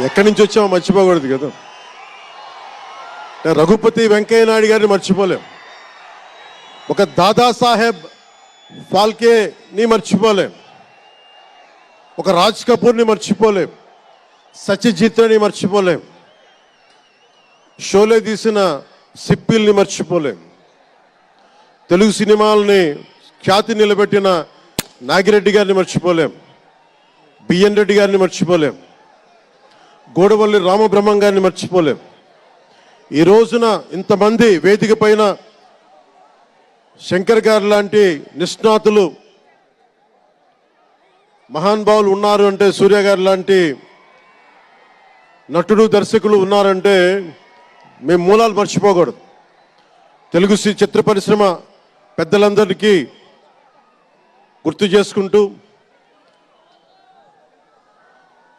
ఎక్కడి నుంచి వచ్చామో మర్చిపోకూడదు కదా. రఘుపతి వెంకయ్య నాయుడు గారిని మర్చిపోలేం, ఒక దాదాసాహెబ్ ఫాల్కేని మర్చిపోలేం, ఒక రాజ్ కపూర్ని మర్చిపోలేం, సత్యజిత్ని మర్చిపోలేం, షోలే తీసిన సిప్పిల్ని మర్చిపోలేం, తెలుగు సినిమాలని ఖ్యాతి నిలబెట్టిన నాగిరెడ్డి గారిని మర్చిపోలేం, బిఎన్ రెడ్డి గారిని మర్చిపోలేం, గోడవల్లి రామబ్రహ్మం గారిని మర్చిపోలేం. ఈ రోజున ఇంతమంది వేదిక పైన శంకర్ గారు లాంటి నిష్ణాతులు మహానుభావులు ఉన్నారు అంటే, సూర్య గారు లాంటి నటుడు దర్శకులు ఉన్నారంటే మేము మూలాలు మర్చిపోకూడదు. తెలుగు చిత్ర పరిశ్రమ పెద్దలందరికీ గుర్తు చేసుకుంటూ,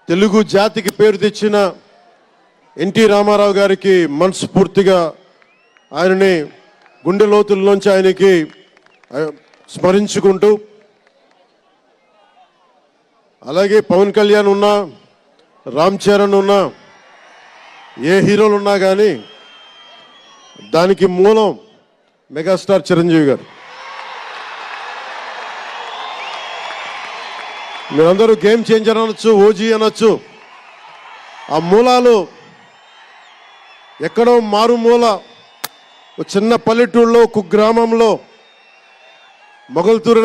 తెలుగు జాతికి పేరు తెచ్చిన ఎన్టీ రామారావు గారికి మనస్ఫూర్తిగా ఆయనని గుండె లోతుల్లోంచి ఆయనకి స్మరించుకుంటూ, అలాగే పవన్ కళ్యాణ్ ఉన్నా, రామ్ చరణ్ ఉన్నా, ఏ హీరోలు ఉన్నా కానీ దానికి మూలం మెగాస్టార్ చిరంజీవి గారు. మీరందరూ గేమ్ చేంజర్ అనొచ్చు, ఓజీ అనొచ్చు. ఆ మూలాలు ఎక్కడో మారుమూల చిన్న పల్లెటూరులో కుగ్రామంలో, మొగల్తూరు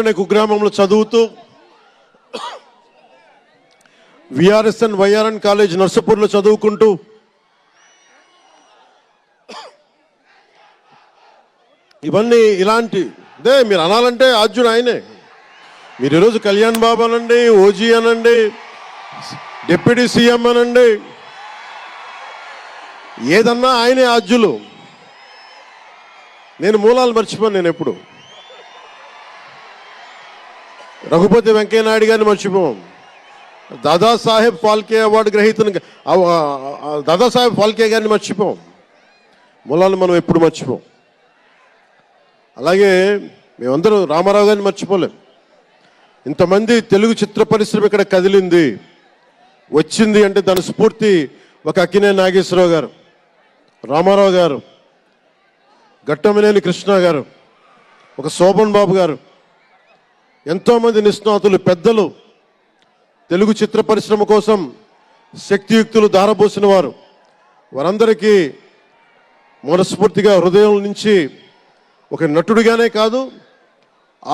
అనే కుగ్రామంలో చదువుతూ విఆర్ఎస్ఎన్ వైఆర్ఎన్ కాలేజ్ నర్సపూర్లో చదువుకుంటూ ఇవన్నీ ఇలాంటిదే మీరు అనాలంటే ఆద్యుడు ఆయనే. మీరు ఈరోజు కళ్యాణ్ బాబు అనండి, ఓజీ అనండి, డిప్యూటీ సీఎం అనండి, ఏదన్నా ఆయనే ఆద్యులు. నేను మూలాలు మర్చిపోను. నేను ఎప్పుడు రఘుపతి వెంకయ్య నాయుడు గారిని మర్చిపోం, దాదాసాహెబ్ ఫాల్కే అవార్డు గ్రహీతను దాదాసాహెబ్ ఫాల్కే గారిని మర్చిపోం. మూలాలు మనం ఎప్పుడు మర్చిపోం. అలాగే మేమందరూ రామారావు గారిని మర్చిపోలేం. ఇంతమంది తెలుగు చిత్ర పరిశ్రమ ఇక్కడ కదిలింది, వచ్చింది అంటే దాని స్ఫూర్తి ఒక అక్కినేని నాగేశ్వరరావు గారు, రామారావు గారు, ఘట్టమనేని కృష్ణ గారు, ఒక శోభన్ బాబు గారు, ఎంతోమంది నిష్ణాతులు పెద్దలు తెలుగు చిత్ర పరిశ్రమ కోసం శక్తియుక్తులు ధారపోసిన వారు. వారందరికీ మనస్ఫూర్తిగా హృదయం నుంచి ఒక నటుడిగానే కాదు,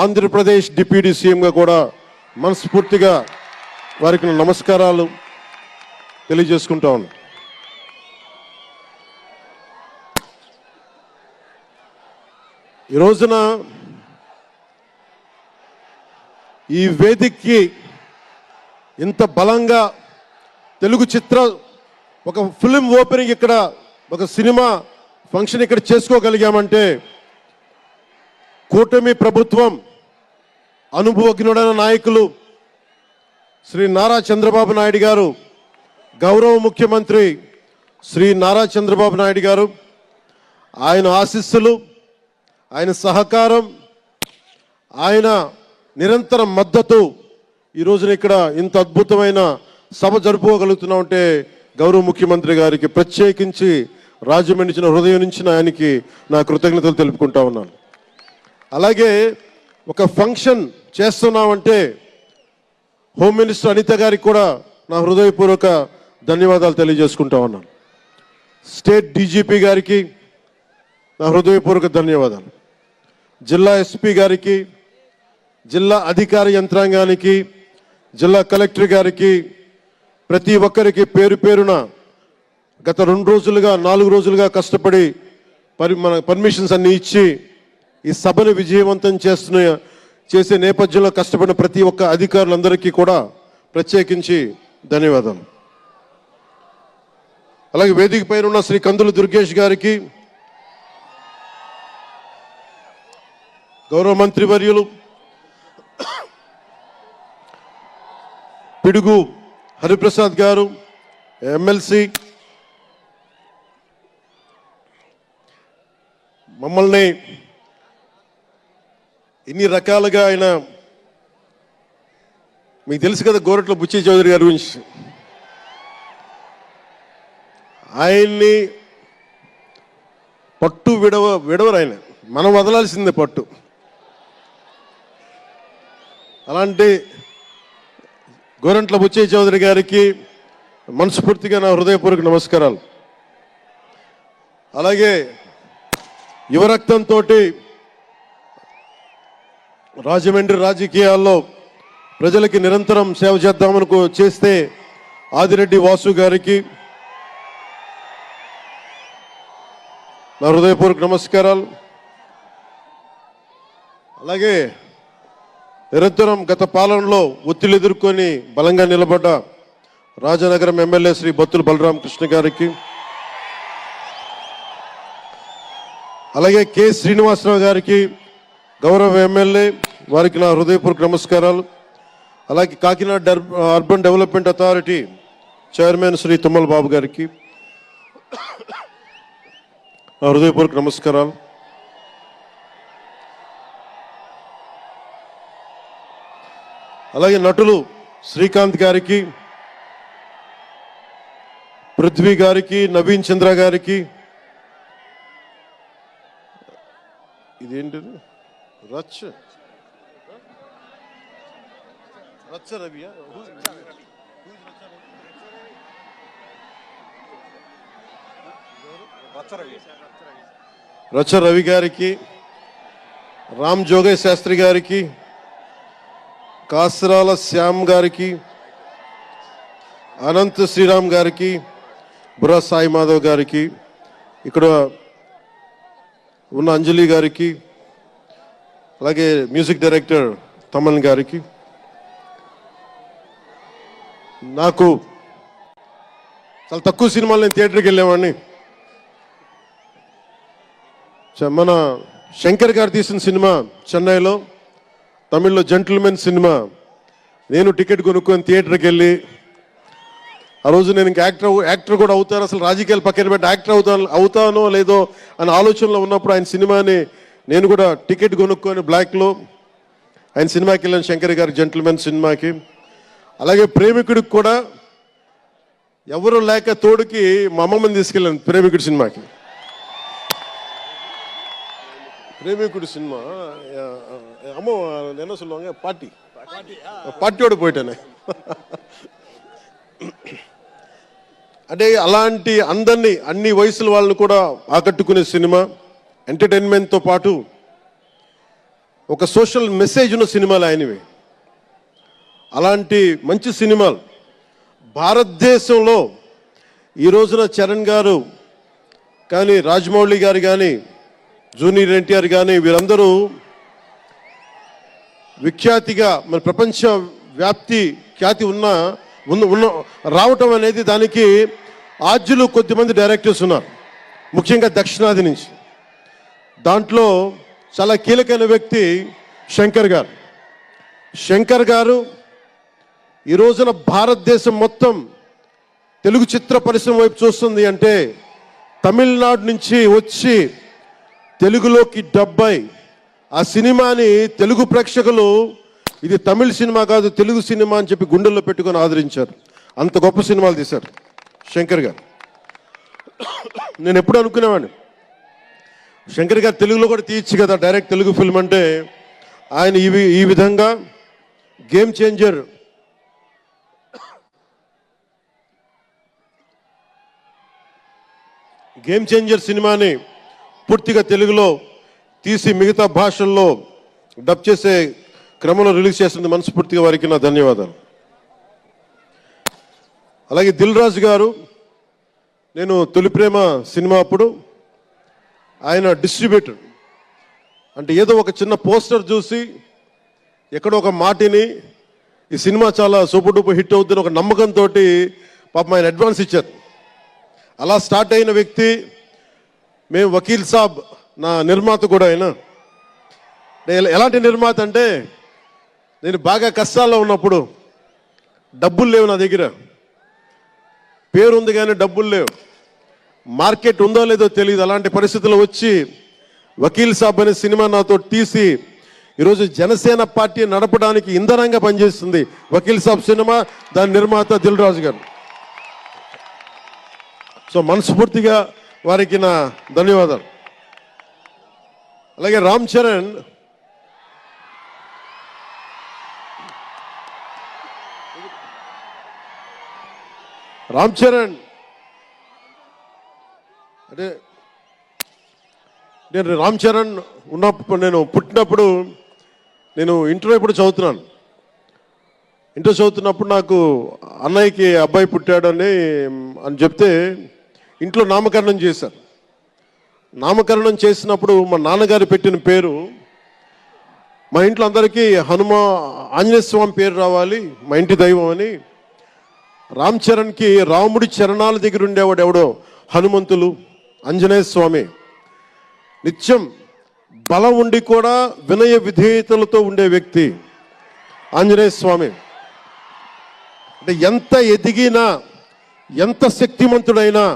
ఆంధ్రప్రదేశ్ డిప్యూటీ సీఎంగా కూడా మనస్ఫూర్తిగా వారికి నమస్కారాలు తెలియజేసుకుంటా ఉన్నాను. ఈ రోజున ఈ వేదికకి ఇంత బలంగా తెలుగు చిత్ర ఒక ఫిలిం ఓపెనింగ్ ఇక్కడ, ఒక సినిమా ఫంక్షన్ ఇక్కడ చేసుకోగలిగామంటే కూటమి ప్రభుత్వం, అనుభవజ్ఞుడైన నాయకులు శ్రీ నారా చంద్రబాబు నాయుడు గారు, గౌరవ ముఖ్యమంత్రి శ్రీ నారా చంద్రబాబు నాయుడు గారు, ఆయన ఆశీస్సులు, ఆయన సహకారం, ఆయన నిరంతర మద్దతు ఈ రోజున ఇక్కడ ఇంత అద్భుతమైన సభ జరుపుకోగలుగుతున్నామంటే గౌరవ ముఖ్యమంత్రి గారికి ప్రత్యేకించి రాజమండ్రి హృదయం నుంచి ఆయనకి నా కృతజ్ఞతలు తెలుపుకుంటా ఉన్నాను. అలాగే ఒక ఫంక్షన్ చేస్తున్నామంటే హోమ్ మినిస్టర్ అనిత గారికి కూడా నా హృదయపూర్వక ధన్యవాదాలు తెలియజేసుకుంటా ఉన్నాను. స్టేట్ డీజీపీ గారికి నా హృదయపూర్వక ధన్యవాదాలు, జిల్లా ఎస్పీ గారికి, జిల్లా అధికార యంత్రాంగానికి, జిల్లా కలెక్టర్ గారికి, ప్రతి ఒక్కరికి పేరు పేరున గత 2 రోజులుగా 4 రోజులుగా కష్టపడి మన పర్మిషన్స్ అన్ని ఇచ్చి ఈ సభను విజయవంతం చేసే నేపథ్యంలో కష్టపడిన ప్రతి ఒక్క అధికారులందరికీ కూడా ప్రత్యేకించి ధన్యవాదాలు. అలాగే వేదిక పైన ఉన్న శ్రీ కందుల దుర్గేష్ గారికి, గౌరవ మంత్రివర్యులు పిడుగు హరిప్రసాద్ గారు, ఎమ్మెల్సీ మమ్మల్ని ఇన్ని రకాలుగా ఆయన, మీకు తెలుసు కదా గోరట్ల బుచ్చి చౌదరి గారి గురించి, ఆయన్ని పట్టు విడవరు ఆయన, మనం వదలాల్సిందే పట్టు. అలాంటి గోరంట్ల బుచ్చయ్య చౌదరి గారికి మనస్ఫూర్తిగా నా హృదయపూర్వక నమస్కారాలు. అలాగే యువరక్తంతో రాజమండ్రి రాజకీయాల్లో ప్రజలకి నిరంతరం సేవ చేద్దామని చేస్తే ఆదిరెడ్డి వాసు గారికి నా హృదయపూర్వక నమస్కారాలు. అలాగే నిరంతరం గత పాలనలో ఒత్తిళ్లు ఎదుర్కొని బలంగా నిలబడ్డ రాజనగరం ఎమ్మెల్యే శ్రీ బత్తుల బలరామకృష్ణ గారికి, అలాగే కె శ్రీనివాసరావు గారికి గౌరవ ఎమ్మెల్యే, వారికి నా హృదయపూర్వక నమస్కారాలు. అలాగే Kakinada urban development authority chairman Shri Tummala Babu గారికి నా హృదయపూర్వక నమస్కారాలు. అలాగే నటులు శ్రీకాంత్ గారికి, పృథ్వీ గారికి, నవీన్ చంద్ర గారికి, ఇదేంటి రచ్చ రవియా, రచ్చ రవి గారికి, రామ్ జోగయ్య శాస్త్రి గారికి, కాసరాల శ్యామ్ గారికి, అనంత్ శ్రీరామ్ గారికి, బుర్రా సాయి మాధవ్ గారికి, ఇక్కడ ఉన్న అంజలి గారికి, అలాగే మ్యూజిక్ డైరెక్టర్ తమన్ గారికి. నాకు చాలా తక్కువ సినిమాలు నేను థియేటర్కి వెళ్ళేవాడిని. మన శంకర్ గారు తీసిన సినిమా చెన్నైలో, తమిళ్లో జెంటిల్మెన్ సినిమా, నేను టికెట్ కొనుక్కొని థియేటర్కి వెళ్ళి, ఆ రోజు నేను ఇంకా యాక్టర్ కూడా అవుతాను, అసలు రాజకీయాలు పక్కన పెట్టి యాక్టర్ అవుతానో లేదో అనే ఆలోచనలో ఉన్నప్పుడు ఆయన సినిమాని నేను కూడా టికెట్ కొనుక్కొని బ్లాక్లో ఆయన సినిమాకి వెళ్ళాను, శంకర్ గారి జెంటిల్మెన్ సినిమాకి. అలాగే ప్రేమికుడికి కూడా ఎవరు లేక తోడుకి మా అమ్మమ్మని తీసుకెళ్ళాను ప్రేమికుడి సినిమాకి. பிரேமிக்குடி சினிமா அம்மா என்ன சொல்லுவாங்க, పార్టీயோடு పోయిటానే. అంటే అలాంటి అందరినీ, అన్ని వయసుల వాళ్ళని కూడా ఆకట్టుకునే సినిమా, ఎంటర్టైన్మెంట్తో పాటు ఒక సోషల్ మెసేజ్ ఉన్న సినిమాలు ఆయనవి. అలాంటి మంచి సినిమాలు భారతదేశంలో ఈ రోజున చరణ్ గారు కానీ, రాజమౌళి గారు కానీ, జూనియర్ ఎన్టీఆర్ కానీ, వీరందరూ విఖ్యాతిగా మన ప్రపంచ వ్యాప్తి ఖ్యాతి ఉన్న రావటం అనేది, దానికి ఆద్యులు కొద్దిమంది డైరెక్టర్స్ ఉన్నారు, ముఖ్యంగా దక్షిణాది నుంచి. దాంట్లో చాలా కీలకమైన వ్యక్తి శంకర్ గారు. శంకర్ గారు ఈ రోజున భారతదేశం మొత్తం తెలుగు చిత్ర పరిశ్రమ వైపు చూస్తుంది అంటే, తమిళనాడు నుంచి వచ్చి తెలుగులోకి డబ్బై ఆ సినిమాని తెలుగు ప్రేక్షకులు ఇది తమిళ సినిమా కాదు తెలుగు సినిమా అని చెప్పి గుండెల్లో పెట్టుకొని ఆదరించారు. అంత గొప్ప సినిమాలు తీశారు శంకర్ గారు. నేను ఎప్పుడు అనుకునేవాడిని, శంకర్ గారు తెలుగులో కూడా తీయచ్చు కదా డైరెక్ట్ తెలుగు ఫిల్మ్ అంటే. ఆయన ఈ విధంగా గేమ్ చేంజర్, సినిమాని పూర్తిగా తెలుగులో తీసి మిగతా భాషల్లో డబ్ చేసే క్రమంలో రిలీజ్ చేస్తుంది. మనస్ఫూర్తిగా వారికి నా ధన్యవాదాలు. అలాగే దిల్ రాజు గారు, నేను తొలి ప్రేమ సినిమా అప్పుడు ఆయన డిస్ట్రిబ్యూటర్, అంటే ఏదో ఒక చిన్న పోస్టర్ చూసి ఎక్కడో ఒక మాటిని ఈ సినిమా చాలా సూపర్ డూపర్ హిట్ అవుతుంది ఒక నమ్మకంతో పాపం ఆయన అడ్వాన్స్ ఇచ్చారు. అలా స్టార్ట్ అయిన వ్యక్తి. మేము వకీల్ సాబ్ నా నిర్మాత కూడా అయినా. ఎలాంటి నిర్మాత అంటే, నేను బాగా కష్టాల్లో ఉన్నప్పుడు, డబ్బులు లేవు నా దగ్గర, పేరు ఉంది కానీ డబ్బులు లేవు, మార్కెట్ ఉందో లేదో తెలియదు, అలాంటి పరిస్థితుల్లో వచ్చి వకీల్ సాబ్ అనే సినిమా నాతో తీసి ఈరోజు జనసేన పార్టీ నడపడానికి ఇంధనంగా పనిచేస్తుంది వకీల్ సాబ్ సినిమా, దాని నిర్మాత దిల్ రాజు గారు. సో మనస్ఫూర్తిగా వారికి నా ధన్యవాదాలు. అలాగే రామ్ చరణ్ అంటే నేను రామ్ చరణ్ ఉన్నప్పుడు, నేను పుట్టినప్పుడు, నేను ఇంటర్ ఎప్పుడు చదువుతున్నాను. ఇంటర్ చదువుతున్నప్పుడు నాకు అన్నయ్యకి అబ్బాయి పుట్టాడని చెప్తే ఇంట్లో నామకరణం చేశారు. నామకరణం చేసినప్పుడు మా నాన్నగారు పెట్టిన పేరు, మా ఇంట్లో అందరికీ ఆంజనేయ స్వామి పేరు రావాలి, మా ఇంటి దైవం అని. రామ్ చరణ్కి రాముడి చరణాల దగ్గర ఉండేవాడు ఎవడో, హనుమంతులు, ఆంజనేయ స్వామి. నిత్యం బలం ఉండి కూడా వినయ విధేయతలతో ఉండే వ్యక్తి ఆంజనేయ స్వామి. అంటే ఎంత ఎదిగినా, ఎంత శక్తిమంతుడైనా,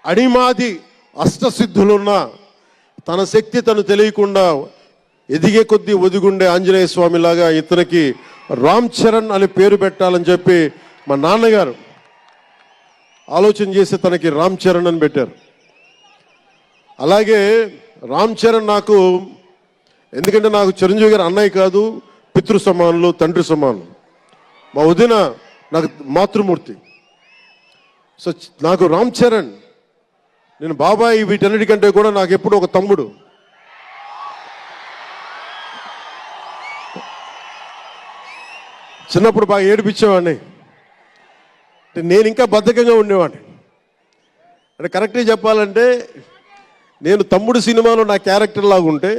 అడిమాది అష్టసిద్ధులున్నా తన శక్తి తను తెలియకుండా ఎదిగే కొద్దీ ఒదిగుండే ఆంజనేయ స్వామిలాగా ఇతనికి రామ్ చరణ్ అని పేరు పెట్టాలని చెప్పి మా నాన్నగారు ఆలోచన చేసి తనకి రామ్ చరణ్ అని పెట్టారు. అలాగే రామ్ చరణ్ నాకు, ఎందుకంటే నాకు చిరంజీవి గారు అన్నయ్య కాదు, పితృ సమానులు, తండ్రి సమానులు. మా వదిన నాకు మాతృమూర్తి. సో నాకు రామ్ చరణ్, నేను బాబాయ్ వీటన్నిటికంటే కూడా నాకు ఎప్పుడు ఒక తమ్ముడు. చిన్నప్పుడు బాగా ఏడిపించేవాడిని, నేను ఇంకా బద్ధకంగా ఉండేవాడిని. అంటే కరెక్ట్గా చెప్పాలంటే నేను తమ్ముడు సినిమాలో నా క్యారెక్టర్ లాగా ఉంటే,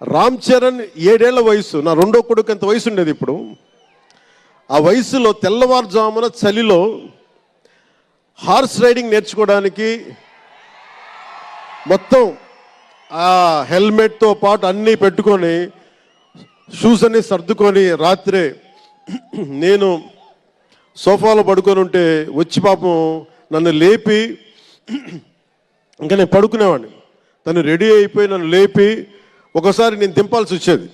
రామ్ చరణ్ 7 ఏళ్ల వయసు, నా రెండో కొడుకు అంత వయసు ఉండేది. ఇప్పుడు ఆ వయసులో తెల్లవారుజామున చలిలో హార్స్ రైడింగ్ నేర్చుకోవడానికి మొత్తం ఆ హెల్మెట్తో పాటు అన్నీ పెట్టుకొని, షూస్ అన్నీ సర్దుకొని రాత్రే నేను సోఫాలో పడుకొని ఉంటే వచ్చి పాపం నన్ను లేపి, ఇంకా నేను పడుకునేవాడిని, తను రెడీ అయిపోయి నన్ను లేపి ఒకసారి నేను దింపాల్సి వచ్చేది.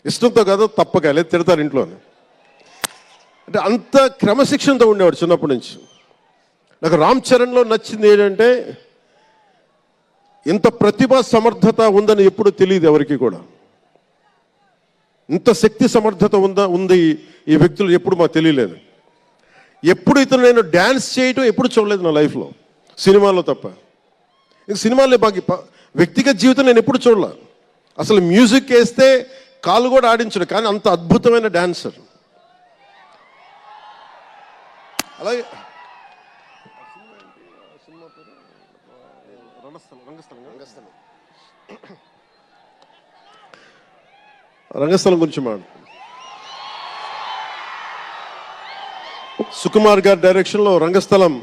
ఇష్టంతో కదా, తప్పక, లేదు తిడతారు ఇంట్లోనే. అంటే అంత క్రమశిక్షణతో ఉండేవాడు చిన్నప్పటి నుంచి. నాకు రామ్ చరణ్లో నచ్చింది ఏంటంటే, ఇంత ప్రతిభా సమర్థత ఉందని ఎప్పుడు తెలియదు ఎవరికి కూడా. ఇంత శక్తి సమర్థత ఉంది ఈ వ్యక్తులు ఎప్పుడు మాకు తెలియలేదు. ఎప్పుడు ఇతను నేను డ్యాన్స్ చేయటం ఎప్పుడు చూడలేదు నా లైఫ్లో, సినిమాల్లో తప్ప. ఇంక సినిమాల్లో బాగా వ్యక్తిగత జీవితం నేను ఎప్పుడు చూడలే. అసలు మ్యూజిక్ వేస్తే కాలు కూడా ఆడించడు, కానీ అంత అద్భుతమైన డాన్సర్. అలాగే రంగస్థలం గురించి సుకుమార్ గారి డైరెక్షన్లో రంగస్థలం,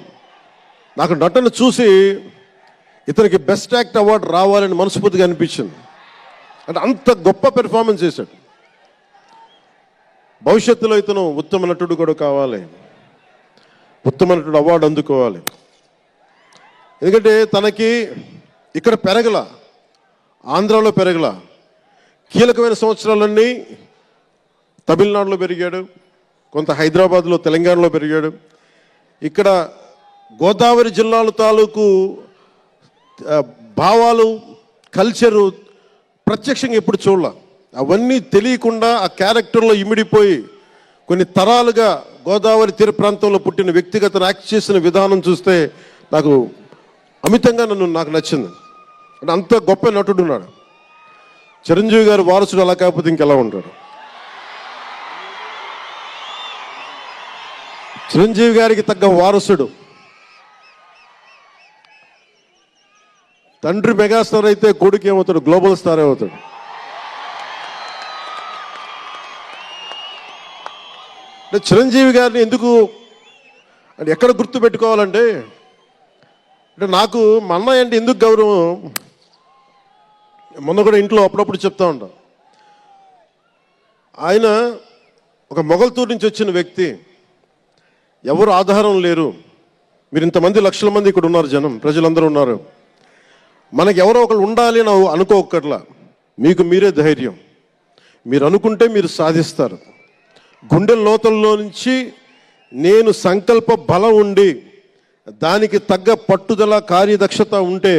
నాకు నటన చూసి ఇతనికి బెస్ట్ యాక్ట్ అవార్డు రావాలని మనస్ఫూర్తిగా అనిపించింది. అంటే అంత గొప్ప పెర్ఫార్మెన్స్ చేశాడు. భవిష్యత్తులో ఇతను ఉత్తమ నటుడు కూడా కావాలి, ఉత్తమ నటుడు అవార్డు అందుకోవాలి. ఎందుకంటే తనకి ఇక్కడ పెరగల, ఆంధ్రాలో పెరగల, కీలకమైన సంవత్సరాలన్నీ తమిళనాడులో పెరిగాడు, కొంత హైదరాబాద్లో, తెలంగాణలో పెరిగాడు. ఇక్కడ గోదావరి జిల్లాల తాలూకు భావాలు, కల్చరు ప్రత్యక్షంగా ఎప్పుడు చూడాల. అవన్నీ తెలియకుండా ఆ క్యారెక్టర్లో ఇమిడిపోయి కొన్ని తరాలుగా గోదావరి తీర ప్రాంతంలో పుట్టిన వ్యక్తిగత యాక్ట్ చేసిన విధానం చూస్తే నాకు అమితంగా నాకు నచ్చింది. అంటే అంత గొప్ప నటుడు ఉన్నాడు. చిరంజీవి గారి వారసుడు అలా కాకపోతే ఇంకెలా ఉంటాడు. చిరంజీవి గారికి తగ్గ వారసుడు. తండ్రి మెగాస్టార్ అయితే కొడుకు ఏమవుతాడు, గ్లోబల్ స్టార్ అవుతాడు. అంటే చిరంజీవి గారిని ఎందుకు అంటే ఎక్కడ గుర్తు పెట్టుకోవాలంటే, అంటే నాకు మా అన్నయ్య అంటే ఎందుకు గౌరవం, మొన్న కూడా ఇంట్లో అప్పుడప్పుడు చెప్తా ఉంటాం. ఆయన ఒక మొగల్తూరు నుంచి వచ్చిన వ్యక్తి, ఎవరు ఆధారం లేరు. మీరు ఇంతమంది లక్షల మంది ఇక్కడ ఉన్నారు, జనం, ప్రజలందరూ ఉన్నారు. మనకి ఎవరో ఒకరు ఉండాలి అని అనుకోకర్లా, మీకు మీరే ధైర్యం. మీరు అనుకుంటే మీరు సాధిస్తారు. గుండె లోతుల్లో నుంచి నేను సంకల్ప బలం ఉండి దానికి తగ్గ పట్టుదల కార్యదక్షత ఉంటే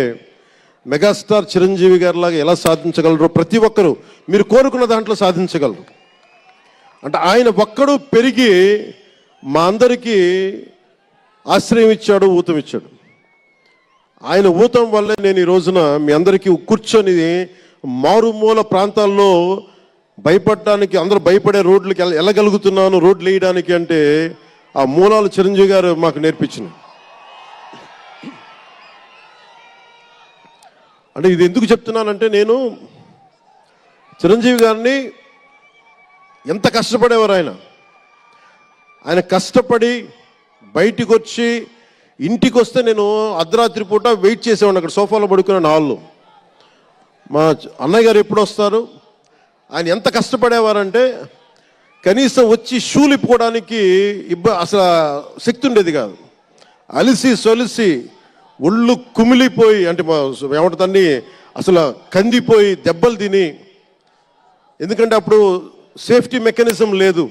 మెగాస్టార్ చిరంజీవి గారిలాగా ఎలా సాధించగలరో ప్రతి ఒక్కరూ మీరు కోరుకున్న దాంట్లో సాధించగలరు. అంటే ఆయన ఒక్కడు పెరిగి మా అందరికీ ఆశ్రయం ఇచ్చాడు, ఊతం ఇచ్చాడు. ఆయన ఊతం వల్లే నేను ఈ రోజున మీ అందరికీ కూర్చొని మారుమూల ప్రాంతాల్లో భయపడడానికి, అందరూ భయపడే రోడ్లకి వెళ్ళగలుగుతున్నాను, రోడ్లు వేయడానికి అంటే ఆ మూలాలు చిరంజీవి గారు మాకు నేర్పించిన. అంటే ఇది ఎందుకు చెప్తున్నానంటే, నేను చిరంజీవి గారిని ఎంత కష్టపడేవారు ఆయన కష్టపడి బయటికి వచ్చి ఇంటికి వస్తే నేను అర్ధరాత్రి పూట వెయిట్ చేసేవాడిని అక్కడ సోఫాలో పడుకున్నాను హాల్లో. మా అన్నయ్య గారు ఎప్పుడు వస్తారు, ఆయన ఎంత కష్టపడేవారంటే కనీసం వచ్చి షూలు ఇప్పుకోవడానికి అసలు శక్తి ఉండేది కాదు. అలిసి సొలిసి ఒళ్ళు కుమిలిపోయి, అంటే ఏమంటుందని అసలు కందిపోయి దెబ్బలు తిని, ఎందుకంటే అప్పుడు సేఫ్టీ మెకానిజం లేదు.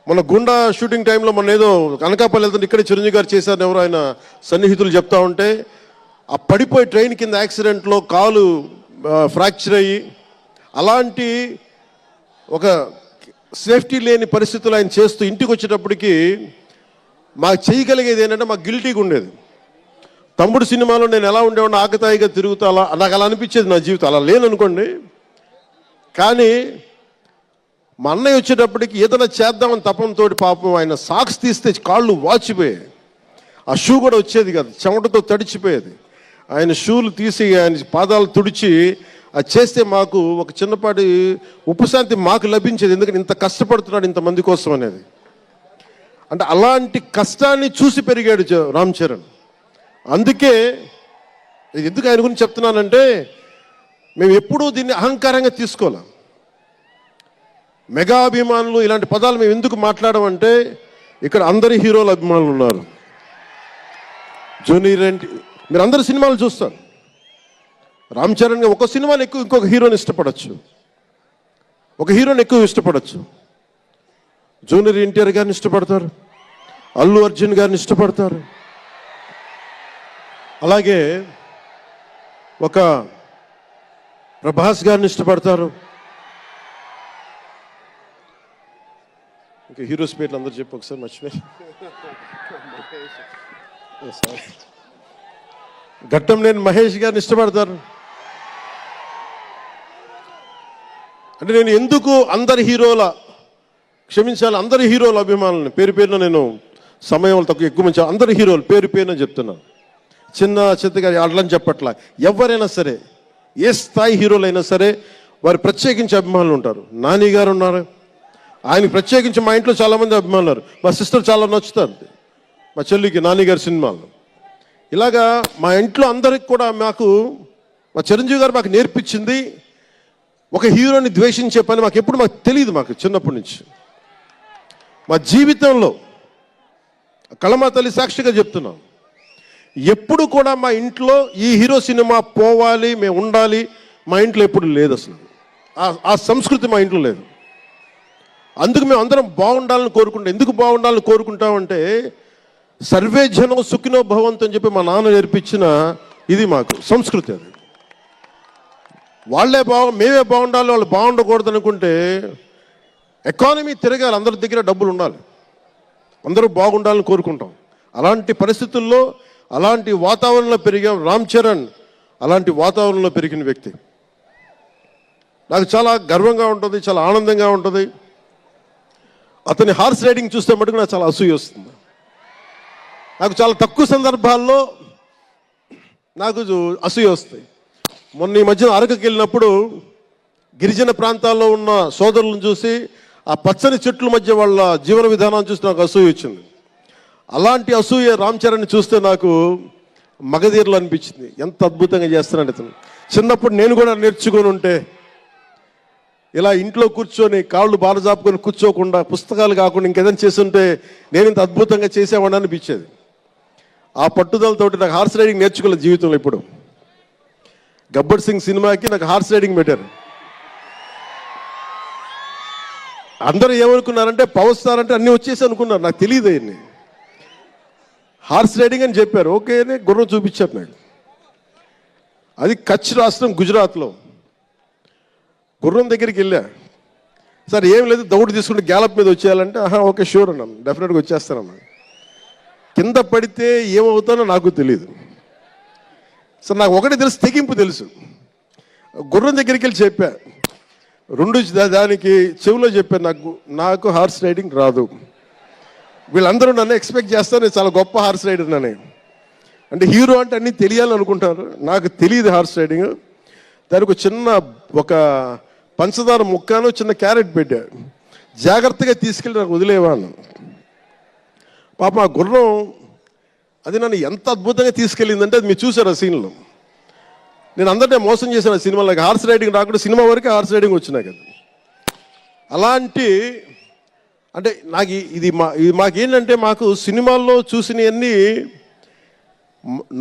మన గుండా షూటింగ్ టైంలో మన ఏదో అనకాపల్లి వెళ్తుంటే ఇక్కడే చిరంజీవి గారు చేశారని ఎవరు ఆయన సన్నిహితులు చెప్తా ఉంటే, ఆ పడిపోయి ట్రైన్ కింద యాక్సిడెంట్లో కాలు ఫ్రాక్చర్ అయ్యి అలాంటి ఒక సేఫ్టీ లేని పరిస్థితులు ఆయన చేస్తూ ఇంటికి వచ్చేటప్పటికి మాకు చేయగలిగేది ఏంటంటే మాకు గిల్టీగా ఉండేది. తమ్ముడు సినిమాలో నేను ఎలా ఉండేవాడిని, ఆకతాయిగా తిరుగుతూ అలా నాకు అలా అనిపించేది నా జీవితం. అలా లేననుకోండి, కానీ మా అన్నయ్య వచ్చేటప్పటికి ఏదైనా చేద్దామని తపంతో పాపం ఆయన సాక్స్ తీస్తే కాళ్ళు వాచిపోయాయి. ఆ షూ కూడా వచ్చేది కాదు, చెమటతో తడిచిపోయేది. ఆయన షూలు తీసి ఆయన పాదాలు తుడిచి అది చేస్తే మాకు ఒక చిన్నపాటి ఉపశాంతి మాకు లభించేది. ఎందుకంటే ఇంత కష్టపడుతున్నాడు ఇంతమంది కోసం అనేది. అంటే అలాంటి కష్టాన్ని చూసి పెరిగాడు రామ్ చరణ్. అందుకే ఎందుకు ఆయన గురించి చెప్తున్నానంటే, మేము ఎప్పుడూ దీన్ని అహంకారంగా తీసుకోలేం. మెగా అభిమానులు ఇలాంటి పదాలు మేము ఎందుకు మాట్లాడమంటే, ఇక్కడ అందరి హీరోల అభిమానులు ఉన్నారు. జూనియర్ ఎన్టీ, మీరు అందరు సినిమాలు చూస్తారు. రామ్ చరణ్ ఒక సినిమాని ఎక్కువ ఇంకొక హీరోని ఇష్టపడచ్చు, ఒక హీరోని ఎక్కువ ఇష్టపడచ్చు. జూనియర్ ఎన్టీఆర్ గారిని ఇష్టపడతారు, అల్లు అర్జున్ గారిని ఇష్టపడతారు, అలాగే ఒక ప్రభాస్ గారిని ఇష్టపడతారు. ఇంకా హీరోస్ పేర్లు అందరూ చెప్పి ఒకసారి మర్చిపోయి. ఘట్టంనేని మహేష్ గారిని ఇష్టపడతారు. అంటే నేను ఎందుకు అందరి హీరోల, క్షమించాలి, అందరి హీరోల అభిమానులని పేరు పేరున నేను సమయం తక్కువ ఎక్కువ మంచి అందరి హీరోలు పేరు పేరున చెప్తున్నాను. చిన్న చిత్తగా అట్లని చెప్పట్లా. ఎవరైనా సరే, ఏ స్థాయి హీరోలైనా సరే వారు ప్రత్యేకించి అభిమానులు ఉంటారు. నాని గారు ఉన్నారు, ఆయన ప్రత్యేకించి మా ఇంట్లో చాలామంది అభిమానులు ఉన్నారు. మా సిస్టర్ చాలా నచ్చుతారు మా చెల్లికి నాని గారి సినిమాలు. ఇలాగా మా ఇంట్లో అందరికి కూడా మాకు మా చిరంజీవి గారు మాకు నేర్పించింది ఒక హీరోని ద్వేషించే పని మాకు ఎప్పుడు మాకు తెలియదు. మాకు చిన్నప్పటి నుంచి మా జీవితంలో కళమా తల్లి సాక్షిగా చెప్తున్నాం, ఎప్పుడు కూడా మా ఇంట్లో ఈ హీరో సినిమా పోవాలి, మేము ఉండాలి, మా ఇంట్లో ఎప్పుడు లేదు. అసలు ఆ సంస్కృతి మా ఇంట్లో లేదు. అందుకు మేము అందరం బాగుండాలని కోరుకుంటాం. ఎందుకు బాగుండాలని కోరుకుంటామంటే, సర్వే జనం సుఖినో భవంతు అని చెప్పి మా నాన్న నేర్పించిన ఇది మాకు సంస్కృతి. అది వాళ్ళే మేమే బాగుండాలి, వాళ్ళు బాగుండకూడదు అనుకుంటే ఎకానమీ తిరగాలి, అందరి దగ్గర డబ్బులు ఉండాలి, అందరూ బాగుండాలని కోరుకుంటాం. అలాంటి పరిస్థితుల్లో అలాంటి వాతావరణంలో పెరిగాం. రామ్ చరణ్ అలాంటి వాతావరణంలో పెరిగిన వ్యక్తి. నాకు చాలా గర్వంగా ఉంటుంది, చాలా ఆనందంగా ఉంటుంది. అతని హార్స్ రైడింగ్ చూస్తే మటుకు నాకు చాలా అసూయ వస్తుంది. నాకు చాలా తక్కువ సందర్భాల్లో నాకు అసూయ వస్తాయి. మొన్న ఈ మధ్యన అరకుకి వెళ్ళినప్పుడు గిరిజన ప్రాంతాల్లో ఉన్న సోదరులను చూసి, ఆ పచ్చని చెట్ల మధ్య వాళ్ళ జీవన విధానాన్ని చూసి నాకు అసూయ వచ్చింది. అలాంటి అసూయ రామ్ చరణ్ని చూస్తే నాకు మగధీరలు అనిపించింది. ఎంత అద్భుతంగా చేస్తున్నాడు ఇతను. చిన్నప్పుడు నేను కూడా నేర్చుకొని ఉంటే, ఇలా ఇంట్లో కూర్చొని కాళ్ళు బాలజాపుకొని కూర్చోకుండా, పుస్తకాలు కాకుండా ఇంకేదైనా చేస్తుంటే నేను ఇంత అద్భుతంగా చేసేవాడిని అనిపించేది. ఆ పట్టుదలతోటి నాకు హార్స్ రైడింగ్ నేర్చుకోలేదు జీవితంలో ఇప్పుడు. గబ్బర్ సింగ్ సినిమాకి నాకు హార్స్ రైడింగ్ పెట్టారు. అందరూ ఏమనుకున్నారంటే పవర్ స్టార్ అంటే అన్నీ వచ్చేసి అనుకున్నారు, నాకు తెలియదు అయ్యింది. హార్స్ రైడింగ్ అని చెప్పారు, ఓకే అని గుర్రం చూపించారు నాకు. అది కచ్ రాష్ట్రం గుజరాత్లో. గుర్రం దగ్గరికి వెళ్ళా, సార్ ఏం లేదు దౌడు తీసుకుంటే గ్యాలప్ మీద వచ్చేయాలంటే ఓకే షూర్ అన్నాను, డెఫినెట్గా వచ్చేస్తానన్నా. కింద పడితే ఏమవుతానో నాకు తెలియదు సార్, నాకు ఒకటి తెలుసు, తెగింపు తెలుసు. గుర్రం దగ్గరికి వెళ్ళి చెప్పా, దానికి చెవిలో చెప్పాను, నాకు హార్స్ రైడింగ్ రాదు. వీళ్ళందరూ నన్ను ఎక్స్పెక్ట్ చేస్తారు చాలా గొప్ప హార్స్ రైడర్ అని. అంటే హీరో అంటే అన్నీ తెలియాలనుకుంటారు, నాకు తెలియదు హార్స్ రైడింగ్. దానికి ఒక పంచదార ముక్కను చిన్న క్యారెట్ పెట్టా, జాగ్రత్తగా తీసుకెళ్ళి నాకు వదిలేవాను. పాప ఆ గుర్రం అది నన్ను ఎంత అద్భుతంగా తీసుకెళ్ళిందంటే అది మీరు చూసారు ఆ సీన్లో. నేను అందరినీ మోసం చేశాను ఆ సినిమాలో, నాకు హార్స్ రైడింగ్ రాకుండా సినిమా వరకు హార్స్ రైడింగ్ వచ్చినా కదా. అలాంటి అంటే నాకు ఇది మాకేంటంటే మాకు సినిమాల్లో చూసినవన్నీ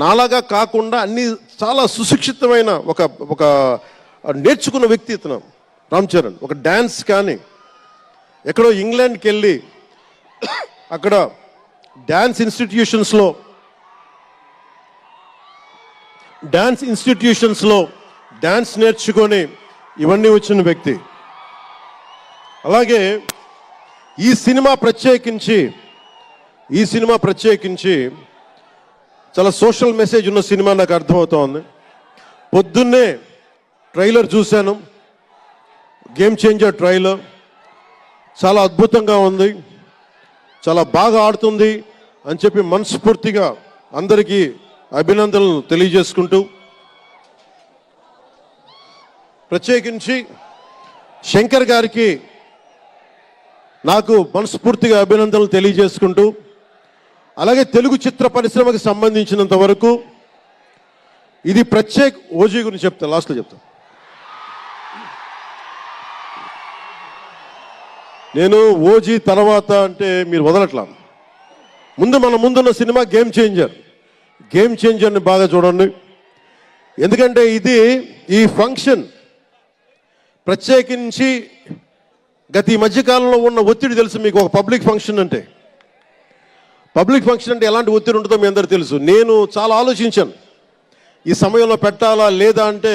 నాలాగా కాకుండా అన్నీ చాలా సుశిక్షితమైన ఒక నేర్చుకున్న వ్యక్తి ఇతను రామ్ చరణ్. ఒక డ్యాన్స్ కానీ ఎక్కడో ఇంగ్లాండ్కి వెళ్ళి అక్కడ డ్యాన్స్ ఇన్స్టిట్యూషన్స్లో డ్యాన్స్ నేర్చుకొని ఇవన్నీ వచ్చిన వ్యక్తి. అలాగే ఈ సినిమా ప్రత్యేకించి చాలా సోషల్ మెసేజ్ ఉన్న సినిమా నాకు అర్థమవుతోంది. పొద్దున్నే ట్రైలర్ చూశాను, గేమ్ చేంజర్ ట్రైలర్ చాలా అద్భుతంగా ఉంది, చాలా బాగా ఆడుతుంది అని చెప్పి మనస్ఫూర్తిగా అందరికీ అభినందనలు తెలియజేసుకుంటూ, ప్రత్యేకించి శంకర్ గారికి నాకు మనస్ఫూర్తిగా అభినందనలు తెలియజేసుకుంటూ, అలాగే తెలుగు చిత్ర పరిశ్రమకి సంబంధించినంత వరకు ఇది ఓజీ గురించి చెప్తాను, లాస్ట్లో చెప్తాను. నేను ఓజీ తర్వాత అంటే మీరు వదలట్లా. మన ముందున్న సినిమా గేమ్ చేంజర్ని బాగా చూడండి. ఎందుకంటే ఈ ఫంక్షన్ ప్రత్యేకించి గత ఈ మధ్యకాలంలో ఉన్న ఒత్తిడి తెలుసు మీకు. ఒక పబ్లిక్ ఫంక్షన్ అంటే ఎలాంటి ఒత్తిడి ఉంటుందో మీ అందరూ తెలుసు. నేను చాలా ఆలోచించాను, ఈ సమయంలో పెట్టాలా లేదా అంటే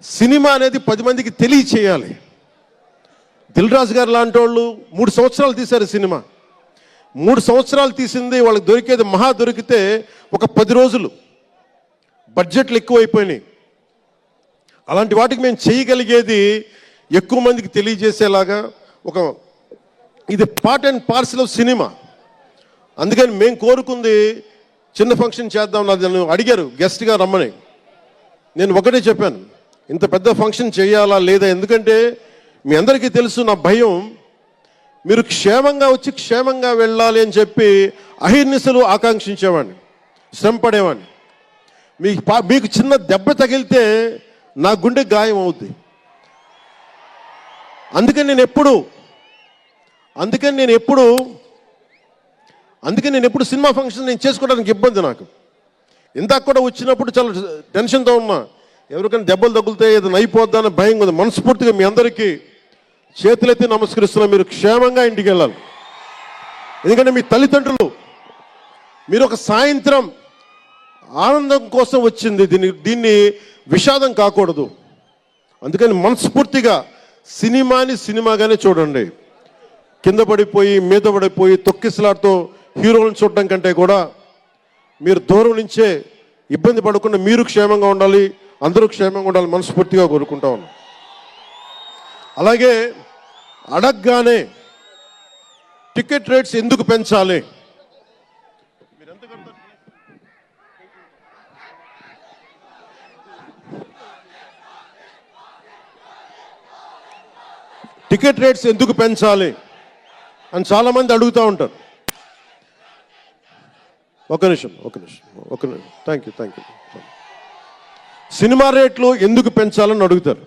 సినిమా అనేది 10 మందికి తెలియచేయాలి. దిల్ రాజు గారు లాంటి వాళ్ళు 3 సంవత్సరాలు తీశారు సినిమా. 3 సంవత్సరాలు తీసింది, వాళ్ళకి దొరికేది దొరికితే ఒక 10 రోజులు, బడ్జెట్లు ఎక్కువైపోయినాయి. అలాంటి వాటికి మేము చేయగలిగేది ఎక్కువ మందికి తెలియజేసేలాగా ఇది part and parcel of cinema. అందుకని మేము కోరుకుంది చిన్న ఫంక్షన్ చేద్దాం. నన్ను అడిగారు గెస్ట్గా రమ్మని, నేను ఒకటే చెప్పాను, ఇంత పెద్ద ఫంక్షన్ చేయాలా లేదా, ఎందుకంటే మీ అందరికీ తెలుసు నా భయం. మీరు క్షేమంగా వచ్చి క్షేమంగా వెళ్ళాలి అని చెప్పి అహిర్నిశలు ఆకాంక్షించేవాడిని, శ్రమ పడేవాడిని. మీకు చిన్న దెబ్బ తగిలితే నా గుండె గాయం అవుద్ది. అందుకని నేను ఎప్పుడు సినిమా ఫంక్షన్ నేను చేసుకోవడానికి ఇబ్బంది నాకు. ఇందాక కూడా వచ్చినప్పుడు చాలా టెన్షన్తో ఉన్నా, ఎవరికైనా దెబ్బలు తగులితే ఏదైనా అయిపోద్దా అని భయం ఉంది. మనస్ఫూర్తిగా మీ అందరికీ చేతులెత్తి నమస్కరిస్తున్నా, మీరు క్షేమంగా ఇంటికి వెళ్ళాలి. ఎందుకంటే మీ తల్లిదండ్రులు మీరు ఒక సాయంత్రం ఆనందం కోసం వచ్చింది, దీన్ని విషాదం కాకూడదు. అందుకని మనస్ఫూర్తిగా సినిమాగానే చూడండి. కింద పడిపోయి మీద పడిపోయి తొక్కిసలాడుతూ హీరోలను చూడడం కంటే కూడా మీరు దూరం నుంచే ఇబ్బంది పడకుండా మీరు క్షేమంగా ఉండాలి, అందరూ క్షేమంగా ఉండాలి మనస్ఫూర్తిగా కోరుకుంటా ఉన్నాం. అలాగే అడగగానే టికెట్ రేట్స్ ఎందుకు పెంచాలి, టికెట్ రేట్స్ ఎందుకు పెంచాలి అని చాలామంది అడుగుతూ ఉంటారు. ఒక నిమిషం థ్యాంక్ యూ. సినిమా రేట్లు ఎందుకు పెంచాలని అడుగుతారు.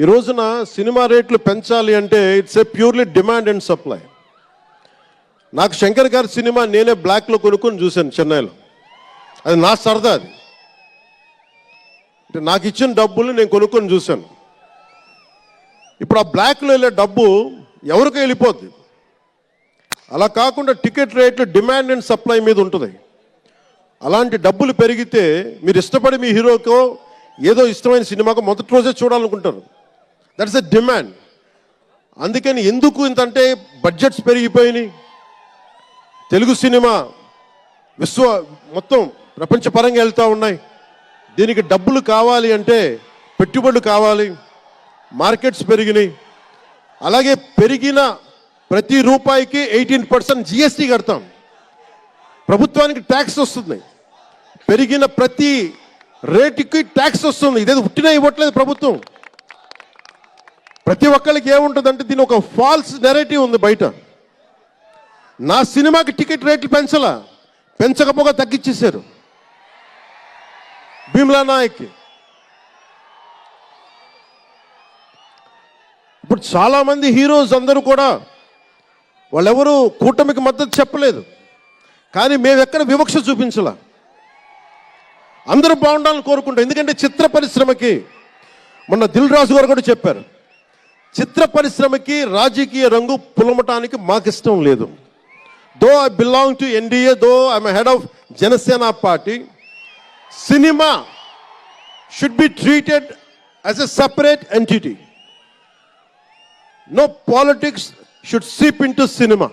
ఈ రోజున సినిమా రేట్లు పెంచాలి అంటే it's a purely demand and supply. నాకు శంకర్ గారి సినిమా నేనే బ్లాక్లో కొనుక్కొని చూశాను చెన్నైలో. అది నా సరదా. అది అంటే నాకు ఇచ్చిన డబ్బులు నేను కొనుక్కొని చూశాను. ఇప్పుడు ఆ బ్లాక్లో వెళ్ళే డబ్బు ఎవరికి వెళ్ళిపోద్ది. అలా కాకుండా టికెట్ రేట్లు డిమాండ్ అండ్ సప్లై మీద ఉంటుంది. అలాంటి డబ్బులు పెరిగితే మీరు ఇష్టపడి మీ హీరోకో ఏదో ఇష్టమైన సినిమాకో మొదటి రోజే చూడాలనుకుంటారు. That's a demand. అందుకని ఎందుకు ఇంతంటే బడ్జెట్స్ పెరిగిపోయినాయి. తెలుగు సినిమా మొత్తం ప్రపంచపరంగా వెళ్తూ ఉన్నాయి. దీనికి డబ్బులు కావాలి అంటే పెట్టుబడులు కావాలి. మార్కెట్స్ పెరిగినాయి. అలాగే పెరిగిన ప్రతి రూపాయికి 18% జిఎస్టీ కడతాం. ప్రభుత్వానికి ట్యాక్స్ వస్తుంది. పెరిగిన ప్రతి రేటుకి ట్యాక్స్ వస్తుంది. ఇదేదో ఉట్టినా ఇవ్వట్లేదు ప్రభుత్వం. ప్రతి ఒక్కరికి ఏముంటుందంటే దీని ఒక ఫాల్స్ నెరేటివ్ ఉంది బయట. నా సినిమాకి టికెట్ రేట్లు పెంచకపోగా తగ్గించేశారు. భీమ్లా నాయక్కి ఇప్పుడు చాలామంది హీరోస్ అందరూ కూడా వాళ్ళెవరూ కూటమికి మద్దతు చెప్పలేదు. కానీ మేము ఎక్కడ వివక్ష చూపించలా. అందరూ బాగుండాలని కోరుకుంటాం. ఎందుకంటే చిత్ర పరిశ్రమకి మొన్న దిల్ రాజు గారు కూడా చెప్పారు, చిత్ర పరిశ్రమకి రాజకీయ రంగు పులమటానికి మాకు ఇష్టం లేదు. Though I belong to NDA, though I'm head of Janasena party, cinema should be treated as a separate entity. No politics should seep into cinema.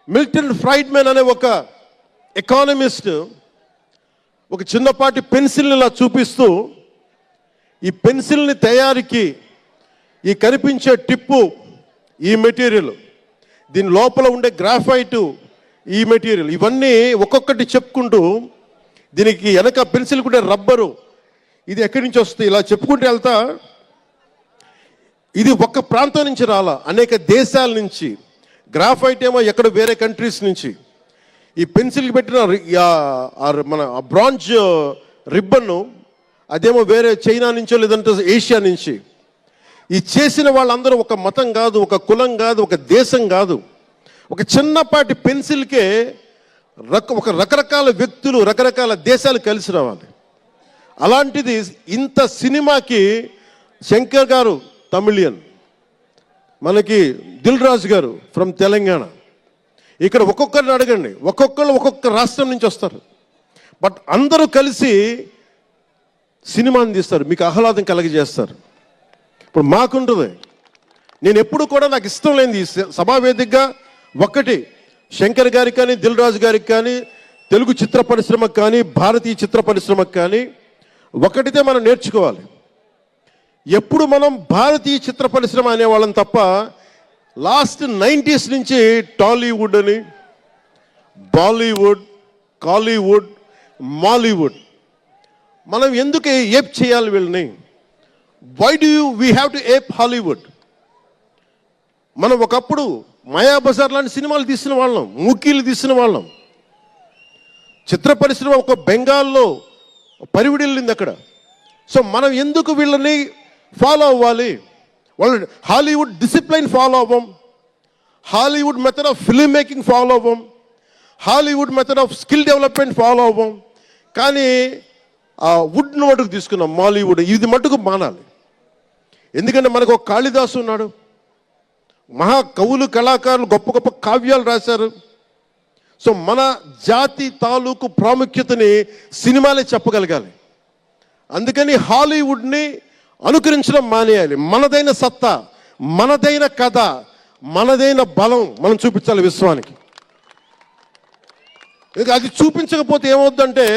Milton Friedman అనే ఒక ఎకానమిస్ట్ ఒక చిన్నపాటి పెన్సిల్ని ఇలా చూపిస్తూ, ఈ పెన్సిల్ని తయారీకి ఈ కనిపించే టిప్పు ఈ మెటీరియల్, దీని లోపల ఉండే గ్రాఫైటు ఈ మెటీరియల్, ఇవన్నీ ఒక్కొక్కటి చెప్పుకుంటూ దీనికి వెనక పెన్సిల్ కూడా రబ్బరు, ఇది ఎక్కడి నుంచి వస్తుంది ఇలా చెప్పుకుంటూ వెళ్తా. ఇది ఒక్క ప్రాంతం నుంచి రాలా, అనేక దేశాల నుంచి. గ్రాఫైట్ ఏమో ఎక్కడ వేరే కంట్రీస్ నుంచి. ఈ పెన్సిల్కి పెట్టిన మన బ్రాంజ్ రిబ్బన్ను అదేమో వేరే చైనా నుంచో లేదంటే ఏషియా నుంచి. ఈ చేసిన వాళ్ళందరూ ఒక మతం కాదు, ఒక కులం కాదు, ఒక దేశం కాదు. ఒక చిన్నపాటి పెన్సిల్కే ఒక రకరకాల వ్యక్తులు, రకరకాల దేశాలు కలిసి రావాలి. అలాంటిది ఇంత సినిమాకి శంకర్ గారు తమిళియన్, మనకి దిల్ రాజు గారు ఫ్రమ్ తెలంగాణ. ఇక్కడ ఒక్కొక్కరిని అడగండి, ఒక్కొక్కరు ఒక్కొక్క రాష్ట్రం నుంచి వస్తారు. బట్ అందరూ కలిసి సినిమాని తీస్తారు, మీకు ఆహ్లాదం కలిగజేస్తారు. ఇప్పుడు మాకుంటుంది, నేను ఎప్పుడు కూడా నాకు ఇష్టం లేనిది సభావేదికగా ఒక్కటి శంకర్ గారికి కానీ, దిల్ రాజు గారికి కానీ, తెలుగు చిత్ర పరిశ్రమకు కానీ, భారతీయ చిత్ర పరిశ్రమకు కానీ ఒకటితే మనం నేర్చుకోవాలి. ఎప్పుడు మనం భారతీయ చిత్ర పరిశ్రమ అనేవాళ్ళం తప్ప లాస్ట్ 90s నుంచి టాలీవుడ్ అని, బాలీవుడ్, కాలీవుడ్, మాలీవుడ్ మనం ఎందుకు ఏప్ చేయాలి వీళ్ళని? Why do we have to ape Hollywood? మనం ఒకప్పుడు మాయాబజార్ లాంటి సినిమాలు తీసిన వాళ్ళం, మూకీలు తీసిన వాళ్ళం. చిత్ర పరిశ్రమ ఒక బెంగాల్లో పరివిడిల్లింది అక్కడ. సో మనం ఎందుకు వీళ్ళని ఫాలో అవ్వాలి? వాళ్ళు హాలీవుడ్ డిసిప్లైన్ ఫాలో అవ్వం, Hollywood method of film making follow అవ్వం, Hollywood method of skill development follow అవ్వం. కానీ ఆ వుడ్ను మటుకు తీసుకున్నాం, మాలీవుడ్. ఇది మటుకు మానాలి. ఎందుకంటే మనకు ఒక కాళిదాసు ఉన్నాడు, మహా కవులు, కళాకారులు గొప్ప గొప్ప కావ్యాలు రాశారు. సో మన జాతి తాలూకు ప్రాముఖ్యతని సినిమాలే చెప్పగలగాలి. అందుకని హాలీవుడ్ని అనుకరించడం మానేయాలి. మనదైన సత్తా, మనదైన కథ, మనదైన బలం మనం చూపించాలి విశ్వానికి. అది చూపించకపోతే ఏమవుద్దంటే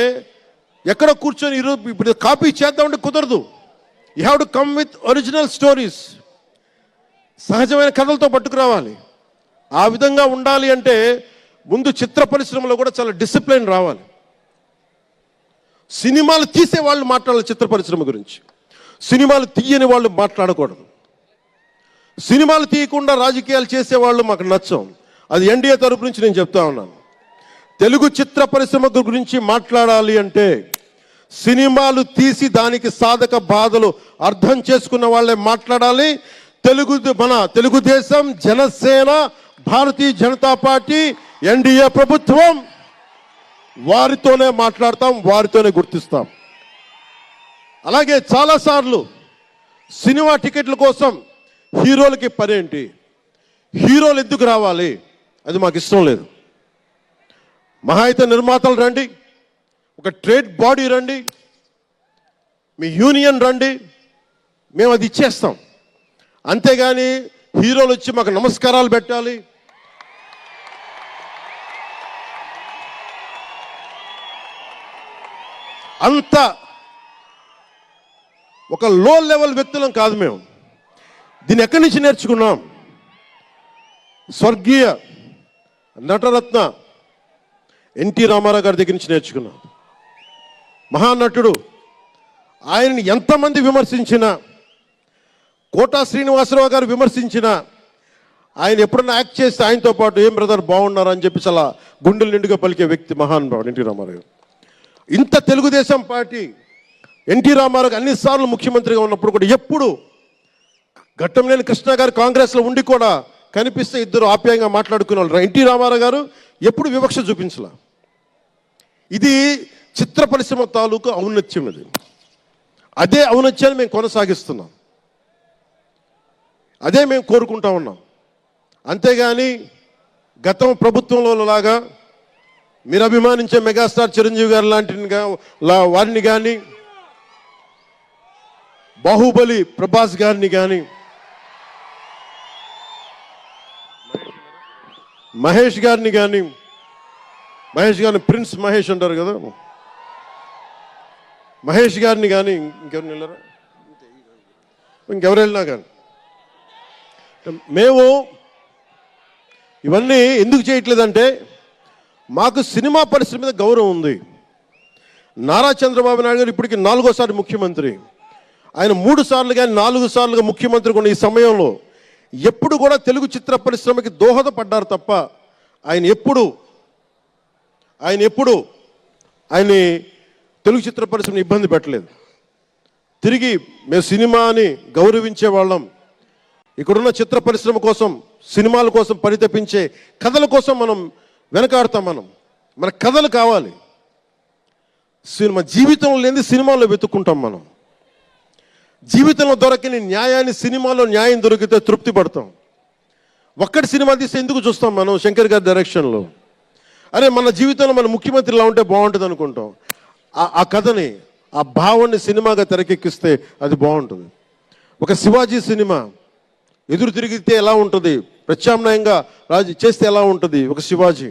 ఎక్కడ కూర్చొని ఈరోజు ఇప్పుడు కాపీ చేద్దామంటే కుదరదు. You have to come with original stories. సహజమైన కథలతో పట్టుకురావాలి. ఆ విధంగా ఉండాలి అంటే ముందు చిత్ర పరిశ్రమలో కూడా చాలా డిసిప్లిన్ రావాలి. సినిమాలు తీసే వాళ్ళు మాట్లాడాలి చిత్ర పరిశ్రమ గురించి, సినిమాలు తీయని వాళ్ళు మాట్లాడకూడదు. సినిమాలు తీయకుండా రాజకీయాలు చేసేవాళ్ళు మాకు నచ్చం. అది ఎన్డీఏ తరపు నుంచి నేను చెప్తా ఉన్నాను. తెలుగు చిత్ర పరిశ్రమ గురించి మాట్లాడాలి అంటే సినిమాలు తీసి దానికి సాధక బాధలు అర్థం చేసుకున్న వాళ్ళే మాట్లాడాలి. మన తెలుగుదేశం, జనసేన, భారతీయ జనతా పార్టీ, ఎన్డీఏ ప్రభుత్వం వారితోనే మాట్లాడతాం, వారితోనే గుర్తిస్తాం. అలాగే చాలాసార్లు సినిమా టికెట్ల కోసం హీరోలకి పనేంటి, హీరోలు ఎందుకు రావాలి, అది మాకు ఇష్టం లేదు. మహా అయితే నిర్మాతలు రండి, ఒక ట్రేడ్ బాడీ రండి, మీ యూనియన్ రండి, మేము అది ఇచ్చేస్తాం. అంతేగాని హీరోలు వచ్చి మాకు నమస్కారాలు పెట్టాలి, అంత ఒక లో లెవెల్ వ్యక్తులం కాదు మేము. దీన్ని ఎక్కడి నుంచి నేర్చుకున్నాం? స్వర్గీయ నటరత్న ఎన్టీ రామారావు గారి దగ్గర నుంచి నేర్చుకున్నాం. మహానటుడు, ఆయన్ని ఎంతమంది విమర్శించినా, కోటా శ్రీనివాసరావు గారు విమర్శించినా, ఆయన ఎప్పుడన్నా యాక్ట్ చేస్తే ఆయనతో పాటు ఏం బ్రదర్ బాగున్నారా అని చెప్పి చాలా గుండెలు నిండుగా పలికే వ్యక్తి మహానుభావుడు ఎన్టీ రామారావు. ఇంత తెలుగుదేశం పార్టీ ఎన్టీ రామారావు అన్నిసార్లు ముఖ్యమంత్రిగా ఉన్నప్పుడు కూడా ఎప్పుడు ఘట్టంనేని కృష్ణ గారు కాంగ్రెస్లో ఉండి కూడా కనిపిస్తే ఇద్దరు ఆప్యాయంగా మాట్లాడుకునే వాళ్ళు. ఎన్టీ రామారావు గారు ఎప్పుడు వివక్ష చూపించలా. ఇది చిత్ర పరిశ్రమ తాలూకు ఔన్నత్యం. ఇది అదే ఔన్నత్యాన్ని మేము కొనసాగిస్తున్నాం, అదే మేము కోరుకుంటా ఉన్నాం. అంతేగాని గతం ప్రభుత్వంలో లాగా మీరు అభిమానించే మెగాస్టార్ చిరంజీవి గారు లాంటి వారిని కానీ, బాహుబలి ప్రభాస్ గారిని కానీ, మహేష్ గారిని ప్రిన్స్ మహేష్ అంటారు కదా, మహేష్ గారిని కానీ ఇంకెవరిని వెళ్ళారా, ఇంకెవరు వెళ్ళినా కానీ మేము ఇవన్నీ ఎందుకు చేయట్లేదంటే మాకు సినిమా పరిశ్రమ మీద గౌరవం ఉంది. నారా చంద్రబాబు నాయుడు గారు ఇప్పటికి 4వ ముఖ్యమంత్రి. ఆయన 3 సార్లు కానీ 4 సార్లుగా ముఖ్యమంత్రి ఉన్న ఈ సమయంలో ఎప్పుడు కూడా తెలుగు చిత్ర పరిశ్రమకి దోహదపడ్డారు తప్ప ఆయన ఎప్పుడు తెలుగు చిత్ర పరిశ్రమని ఇబ్బంది పెట్టలేదు. తిరిగి మేము సినిమాని గౌరవించే వాళ్ళం. ఇక్కడున్న చిత్ర పరిశ్రమ కోసం, సినిమాల కోసం పరితపించే కథల కోసం మనం వెనకాడతాం. మన కథలు కావాలి. సినిమా జీవితంలో లేని సినిమాలో వెతుక్కుంటాం. మనం జీవితంలో దొరకని న్యాయాన్ని సినిమాలో న్యాయం దొరికితే తృప్తి పడతాం. ఒక్కటి సినిమా తీస్తే ఎందుకు చూస్తాం మనం? శంకర్ గారి డైరెక్షన్లో అరే మన జీవితంలో మన ముఖ్యమంత్రిలా ఉంటే బాగుంటుంది అనుకుంటాం. ఆ కథని, ఆ భావాన్ని సినిమాగా తెరకెక్కిస్తే అది బాగుంటుంది. ఒక శివాజీ సినిమా ఎదురు తిరిగితే ఎలా ఉంటుంది, ప్రత్యామ్నాయంగా రాజు చేస్తే ఎలా ఉంటుంది ఒక శివాజీ.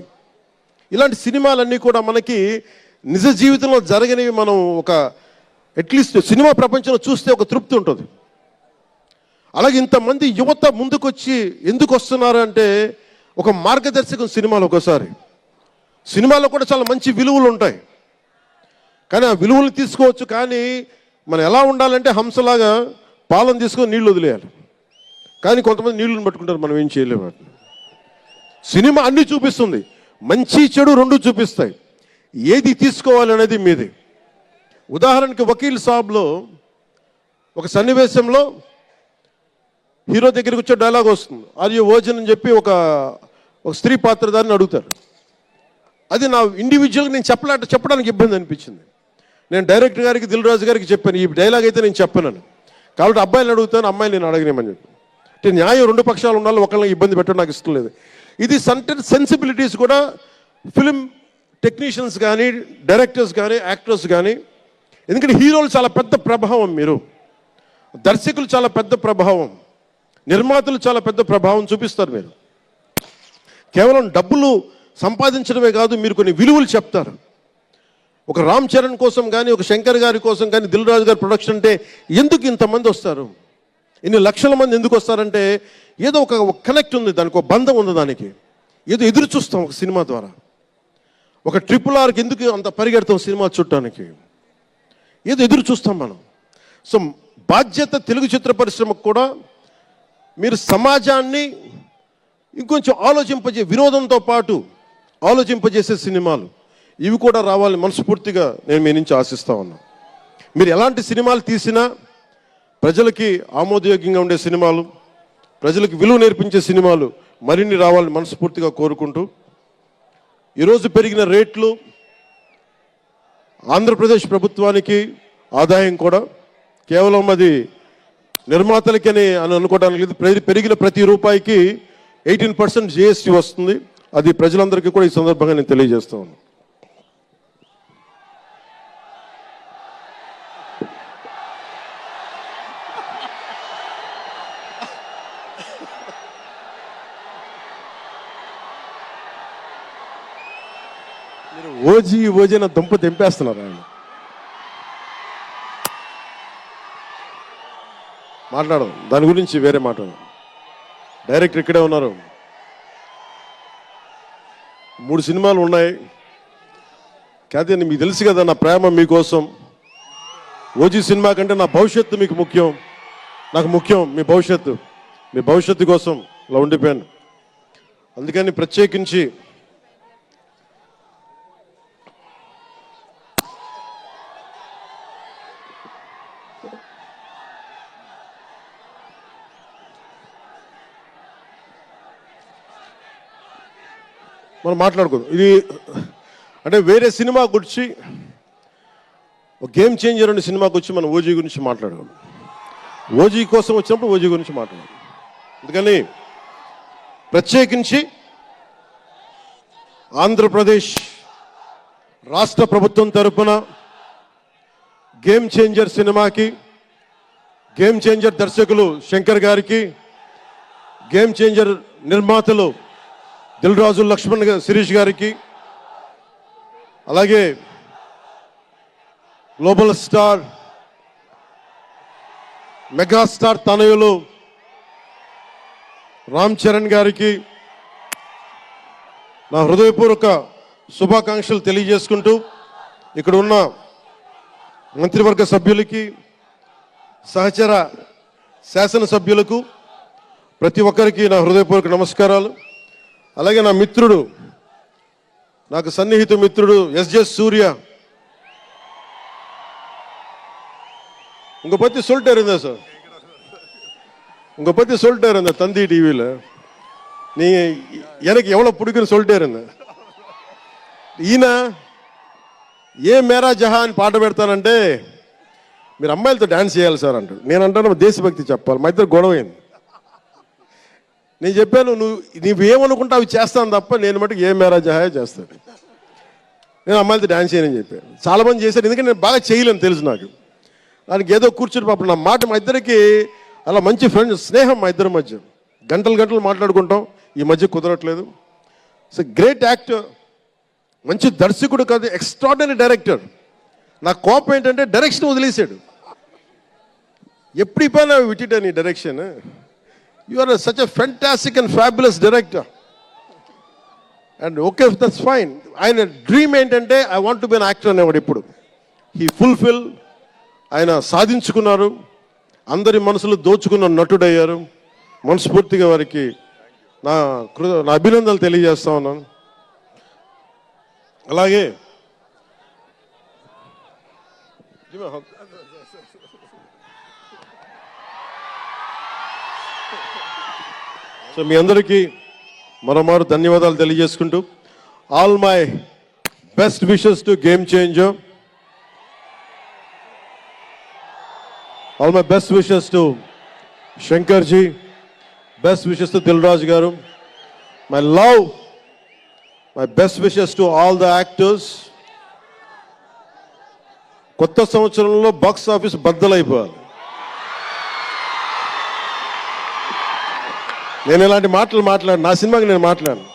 ఇలాంటి సినిమాలన్నీ కూడా మనకి నిజ జీవితంలో జరగనివి. మనం ఒక అట్లీస్ట్ సినిమా ప్రపంచంలో చూస్తే ఒక తృప్తి ఉంటుంది. అలాగే ఇంతమంది యువత ముందుకొచ్చి ఎందుకు వస్తున్నారు అంటే ఒక మార్గదర్శకం సినిమాలు. ఒకసారి సినిమాలో కూడా చాలా మంచి విలువలు ఉంటాయి, కానీ ఆ విలువలు తీసుకోవచ్చు. కానీ మనం ఎలా ఉండాలంటే హంసలాగా పాలను తీసుకొని నీళ్లు వదిలేయాలి. కానీ కొంతమంది నీళ్ళని పట్టుకుంటారు, మనం ఏం చేయలేము. సినిమా అన్నీ చూపిస్తుంది, మంచి చెడు 2 చూపిస్తాయి. ఏది తీసుకోవాలి అనేది మీది. ఉదాహరణకి వకీల్ సాబ్లో ఒక సన్నివేశంలో హీరో దగ్గరికి వచ్చే డైలాగ్ వస్తుంది, ఆర్ యు వర్జిన్ అని చెప్పి ఒక స్త్రీ పాత్రధారిని అడుగుతారు. అది నా ఇండివిజువల్గా నేను చెప్పడానికి ఇబ్బంది అనిపించింది. నేను డైరెక్టర్ గారికి, దిల్ రాజు గారికి చెప్పాను, ఈ డైలాగ్ అయితే నేను చెప్పానని. కాబట్టి అబ్బాయిని అడుగుతాను, అమ్మాయిని నేను అడగనేమని చెప్పి. అంటే న్యాయం 2 పక్షాలు ఉండాలి, ఒకళ్ళని ఇబ్బంది పెట్టడం నాకు ఇష్టం లేదు. ఇది సెన్సిబిలిటీస్ కూడా ఫిలిం టెక్నీషియన్స్ కానీ, డైరెక్టర్స్ కానీ, యాక్టర్స్ కానీ. ఎందుకంటే హీరోలు చాలా పెద్ద ప్రభావం, మీరు దర్శకులు చాలా పెద్ద ప్రభావం, నిర్మాతలు చాలా పెద్ద ప్రభావం చూపిస్తారు. మీరు కేవలం డబ్బులు సంపాదించడమే కాదు, మీరు కొన్ని విలువలు చెప్తారు. ఒక రామ్ చరణ్ కోసం కానీ, ఒక శంకర్ గారి కోసం కానీ, దిల్ రాజు గారి ప్రొడక్షన్ అంటే ఎందుకు ఇంతమంది వస్తారు, ఇన్ని లక్షల మంది ఎందుకు వస్తారంటే ఏదో ఒక కనెక్ట్ ఉంది, దానికి ఒక బంధం ఉంది, దానికి ఏదో ఎదురు చూస్తాం ఒక సినిమా ద్వారా. ఒక RRRకి ఎందుకు అంత పరిగెడతాం సినిమా చూడటానికి, ఏదో ఎదురు చూస్తాం మనం. సో బాధ్యత తెలుగు చిత్ర పరిశ్రమకు కూడా మీరు సమాజాన్ని ఇంకొంచెం వినోదంతో పాటు ఆలోచింపజేసే సినిమాలు ఇవి కూడా రావాలని మనస్ఫూర్తిగా నేను మీ నుంచి ఆశిస్తా ఉన్నా. మీరు ఎలాంటి సినిమాలు తీసినా ప్రజలకి ఆమోదయోగ్యంగా ఉండే సినిమాలు, ప్రజలకు విలువ నేర్పించే సినిమాలు మరిన్ని రావాలని మనస్ఫూర్తిగా కోరుకుంటూ, ఈరోజు పెరిగిన రేట్లు ఆంధ్రప్రదేశ్ ప్రభుత్వానికి ఆదాయం కూడా కేవలం అది నిర్మాతలకని అని అనుకోవడానికి లేదు. పెరిగిన ప్రతి రూపాయికి 18% జిఎస్టీ వస్తుంది. అది ప్రజలందరికీ కూడా ఈ సందర్భంగా నేను తెలియజేస్తా ఉన్నాను. మీరు ఓజీ నా దుంప తెంపేస్తున్నారు. ఆయన మాట్లాడదు, దాని గురించి వేరే మాట్లాడదు. డైరెక్టర్ ఇక్కడే ఉన్నారు. 3 సినిమాలు ఉన్నాయి. కాదే మీకు తెలుసు కదా నా ప్రేమ మీకోసం. ఓజీ సినిమా కంటే నా భవిష్యత్తు మీకు ముఖ్యం, నాకు ముఖ్యం మీ భవిష్యత్తు. మీ భవిష్యత్తు కోసం ఇలా ఉండిపోయాను. అందుకని ప్రత్యేకించి మనం మాట్లాడుకోదు. ఇది అంటే వేరే సినిమా గురించి, ఒక గేమ్ చేంజర్ అనే సినిమాకి వచ్చి మనం ఓజీ గురించి మాట్లాడుకోవాలి. ఓజీ కోసం వచ్చినప్పుడు ఓజీ గురించి మాట్లాడాలి. అందుకని ప్రత్యేకించి ఆంధ్రప్రదేశ్ రాష్ట్ర ప్రభుత్వం తరపున గేమ్ చేంజర్ సినిమాకి, గేమ్ చేంజర్ దర్శకులు శంకర్ గారికి, గేమ్ చేంజర్ నిర్మాతలు దిల్ రాజు లక్ష్మణ్ శిరీష్ గారికి, అలాగే గ్లోబల్ స్టార్ మెగాస్టార్ తనయులు రామ్ చరణ్ గారికి నా హృదయపూర్వక శుభాకాంక్షలు తెలియజేసుకుంటూ, ఇక్కడ ఉన్న మంత్రివర్గ సభ్యులకి, సహచర శాసనసభ్యులకు ప్రతి ఒక్కరికి నా హృదయపూర్వక నమస్కారాలు. అలాగే నా మిత్రుడు, నాకు సన్నిహిత మిత్రుడు ఎస్జే సూర్య, உங்க பத்தி சொல்லிட்டே இருந்தேன் சார், உங்க பத்தி சொல்லிட்டே இருந்தேன் தந்தி டிவியில். நீங்க எனக்கு எவ்வளவு பிடிக்குன்னு சொல்லிட்டே இருந்தேன். ఈయన ఏ మేరా జహాన్ పాట పెడతానంటే మీరు అమ్మాయిలతో డాన్స్ చేయాలి సార్ అంటాడు. నేను అంటాను దేశభక్తి చెప్పాలి. మా ఇద్దరు గొడవైంది. నేను చెప్పాను నువ్వేమనుకుంటా అవి చేస్తాను తప్ప నేను మటుకు ఏ మేరా జహాయే చేస్తాను, నేను అమ్మాయిలతో డాన్స్ చేయనని చెప్పాను. చాలామంది చేశారు, ఎందుకంటే నేను బాగా చేయలేను తెలుసు నాకు. దానికి ఏదో కూర్చుని పాపం నా మాట, మా ఇద్దరికి అలా మంచి ఫ్రెండ్స్, స్నేహం మా ఇద్దరి మధ్య. గంటలు మాట్లాడుకుంటాం. ఈ మధ్య కుదరట్లేదు. సో గ్రేట్ యాక్టర్, మంచి దర్శకుడు కాదు, ఎక్స్ట్రాడినరీ డైరెక్టర్. నా కోపం ఏంటంటే డైరెక్షన్ వదిలేశాడు. ఎప్పుడైనా విట్టిట నీ direction. You are such a fantastic and fabulous director. And okay, that's fine. ఆయన డ్రీమ్ ఏంటంటే I want to be an actor అనేవాడు. ఇప్పుడు హీ ఫుల్ఫిల్, ఆయన సాధించుకున్నారు. అందరి మనసులు దోచుకున్న నటుడయ్యారు. మనస్ఫూర్తిగా వారికి నా అభినందనలు తెలియజేస్తా ఉన్నాను. అలాగే సో మీ అందరికీ మరోమారు ధన్యవాదాలు తెలియజేసుకుంటూ, all my best wishes to game changer, all my best wishes to Shankar ji, best wishes to Dil Raju గారు, my love, my best wishes to all the actors. కొత్త సంవత్సరంలో బాక్స్ ఆఫీస్ బద్దలైపోవాలి. నేను ఇలాంటి మాటలు మాట్లాడు, నా సినిమాకి నేను మాట్లాడను.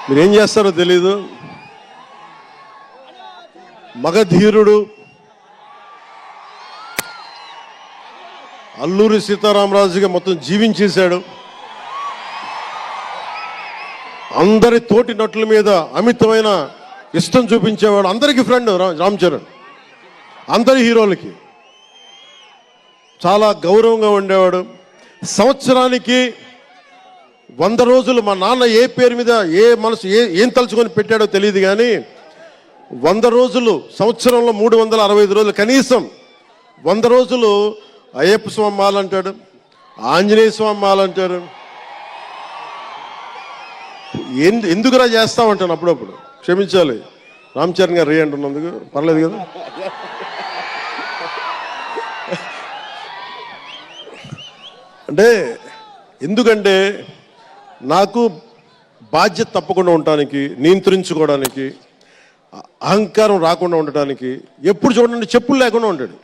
మీరేం చేస్తారో తెలీదు. మగధీరుడు అల్లూరి సీతారామరాజుగా మొత్తం జీవించేశాడు. అందరి తోటి నటుల మీద అమితమైన ఇష్టం చూపించేవాడు. అందరికీ ఫ్రెండ్ రామ్ చరణ్. అందరి హీరోలకి చాలా గౌరవంగా ఉండేవాడు. సంవత్సరానికి 100 రోజులు మా నాన్న ఏ పేరు మీద ఏం తలుచుకొని పెట్టాడో తెలియదు, కానీ 100 రోజులు, సంవత్సరంలో 365 రోజులు, కనీసం 100 రోజులు అయ్యప్ప స్వామి మాల అంటాడు, ఆంజనేయ స్వామి మాల అంటాడు. ఎందుకురా చేస్తామంటాను అప్పుడప్పుడు. క్షమించాలి రామ్ చరణ్ గారు రే అంటున్నందుకు, పర్లేదు కదా. అంటే ఎందుకంటే నాకు బాధ్యత తప్పకుండా ఉండటానికి, నియంత్రించుకోవడానికి, అహంకారం రాకుండా ఉండటానికి. ఎప్పుడు చూడండి చెప్పులు లేకుండా ఉంటాడు.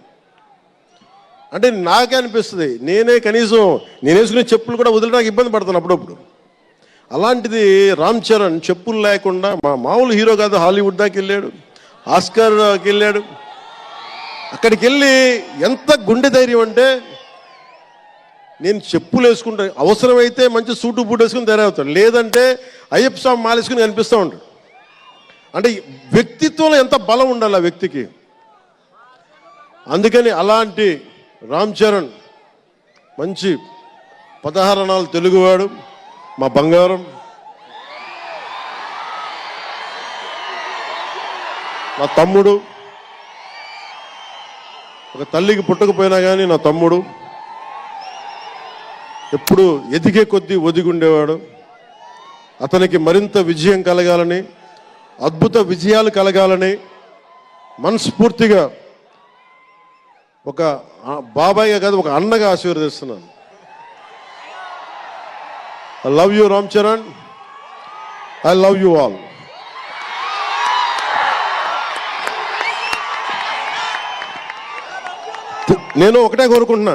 అంటే నాకే అనిపిస్తుంది, నేనే కనీసం నేను వేసుకునే చెప్పులు కూడా వదిలేడానికి ఇబ్బంది పడతాను అప్పుడప్పుడు. అలాంటిది రామ్ చరణ్ చెప్పులు లేకుండా, మామూలు హీరో కాదు, హాలీవుడ్ దాకా వెళ్ళాడు, ఆస్కార్కి వెళ్ళాడు. అక్కడికి వెళ్ళి ఎంత గుండె ధైర్యం అంటే, నేను చెప్పులు వేసుకుంటా, అవసరమైతే మంచి సూటు బూట్ వేసుకుని తయారవుతాడు, లేదంటే అయ్యప్ప స్వామి మాలేసుకుని కనిపిస్తూ ఉంటాడు. అంటే వ్యక్తిత్వంలో ఎంత బలం ఉండాలి ఆ వ్యక్తికి. అందుకని అలాంటి రామ్ చరణ్ మంచి 16 అణాలు తెలుగువాడు, మా బంగారం, నా తమ్ముడు. ఒక తల్లికి పుట్టకపోయినా కానీ నా తమ్ముడు. ఎప్పుడు ఎదిగే కొద్దీ ఒదిగుండేవాడు. అతనికి మరింత విజయం కలగాలని, అద్భుత విజయాలు కలగాలని మనస్ఫూర్తిగా ఒక బాబాయ్గా కాదు, ఒక అన్నగా ఆశీర్వదిస్తున్నాను. I love you Ram Charan, I love you all. నేను ఒకటే కోరుకుంటున్నా,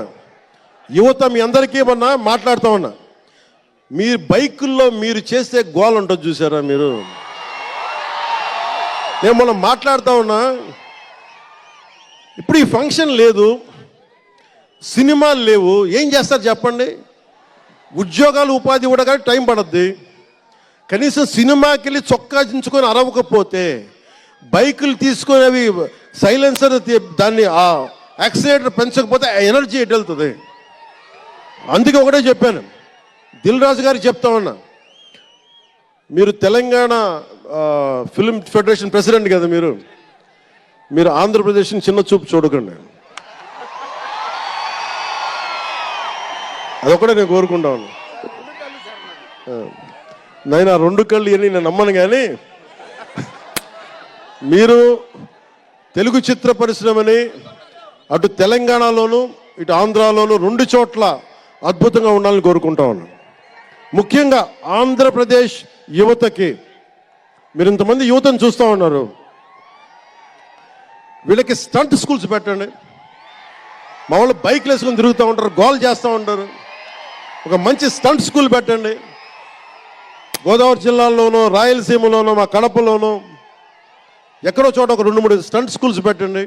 యువత మీ అందరికీ ఏమన్నా మాట్లాడుతూ ఉన్నా, మీరు బైకుల్లో మీరు చేసే గోల్ ఉంటుంది చూసారా మీరు. నేను మనం మాట్లాడుతూ ఉన్నా, ఇప్పుడు ఈ ఫంక్షన్ లేదు, సినిమాలు లేవు, ఏం చేస్తారు చెప్పండి. ఉద్యోగాలు ఉపాధి కూడా కానీ టైం పడుద్ది. కనీసం సినిమాకి వెళ్ళి చొక్కా దించుకొని అరవకపోతే, బైకులు తీసుకొని అవి సైలెన్సర్ దాన్ని ఆ యాక్సిలేటర్ పెంచకపోతే ఎనర్జీ ఎటు వెళ్తుంది. అందుకే ఒకటే చెప్పాను, దిల్ రాజు గారికి చెప్తా ఉన్నా, మీరు తెలంగాణ ఫిల్మ్ ఫెడరేషన్ ప్రెసిడెంట్ కదా, మీరు ఆంధ్రప్రదేశ్ని చిన్న చూపు చూడకండి. అదొకటే నేను కోరుకుంటా ఉన్నా. నేను ఆ 2 కళ్ళు అని నేను నమ్మను, కానీ మీరు తెలుగు చిత్ర పరిశ్రమని అటు తెలంగాణలోను ఇటు ఆంధ్రాలోను 2 చోట్ల అద్భుతంగా ఉండాలని కోరుకుంటా ఉన్నాను. ముఖ్యంగా ఆంధ్రప్రదేశ్ యువతకి, మీరు ఇంతమంది యువతను చూస్తూ ఉన్నారు, వీళ్ళకి స్టంట్ స్కూల్స్ పెట్టండి. మా వాళ్ళు బైక్లు వేసుకొని తిరుగుతూ ఉంటారు, గోల్ చేస్తూ ఉంటారు. ఒక మంచి స్టంట్ స్కూల్ పెట్టండి. గోదావరి జిల్లాలోనూ, రాయలసీమలోనూ, మా కడపలోనూ ఎక్కడో చోట ఒక 2-3 స్టంట్ స్కూల్స్ పెట్టండి.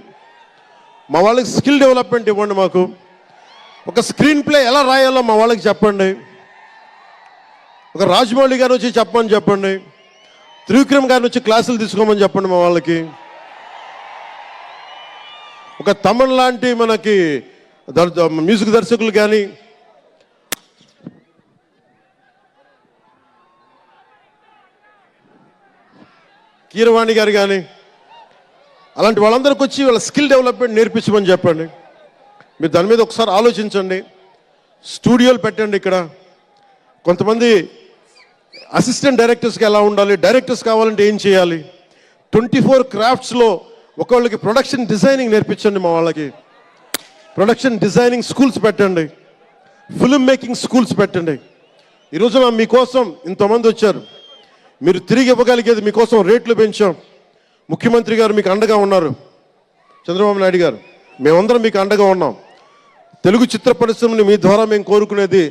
మా వాళ్ళకి స్కిల్ డెవలప్మెంట్ ఇవ్వండి. మాకు ఒక స్క్రీన్ ప్లే ఎలా రాయాలో మా వాళ్ళకి చెప్పండి. ఒక రాజమౌళి గారు వచ్చి చెప్పండి. త్రివిక్రమ్ గారిని వచ్చి క్లాసులు తీసుకోమని చెప్పండి మా వాళ్ళకి. ఒక తమన్ లాంటి మనకి మ్యూజిక్ దర్శకులు కానీ, కీరవాణి గారు కానీ, అలాంటి వాళ్ళందరికీ వచ్చి వాళ్ళ స్కిల్ డెవలప్మెంట్ నేర్పించమని చెప్పండి. మీరు దాని మీద ఒకసారి ఆలోచించండి. స్టూడియోలు పెట్టండి. ఇక్కడ కొంతమంది అసిస్టెంట్ డైరెక్టర్స్కి ఎలా ఉండాలి, డైరెక్టర్స్ కావాలంటే ఏం చేయాలి, 24 క్రాఫ్ట్స్లో ఒకళ్ళకి ప్రొడక్షన్ డిజైనింగ్ నేర్పించండి. మా వాళ్ళకి ప్రొడక్షన్ డిజైనింగ్ స్కూల్స్ పెట్టండి. ఫిల్మ్ మేకింగ్ స్కూల్స్ పెట్టండి. ఈరోజున మీకోసం ఇంతమంది వచ్చారు. మీరు తిరిగి ఇవ్వగలిగేది మీకోసం రేట్లు పెంచాం. ముఖ్యమంత్రి గారు మీకు అండగా ఉన్నారు, చంద్రబాబు నాయుడు గారు, మేమందరం మీకు అండగా ఉన్నాం. తెలుగు చిత్ర పరిశ్రమని మీ ద్వారా మేము కోరుకునేది,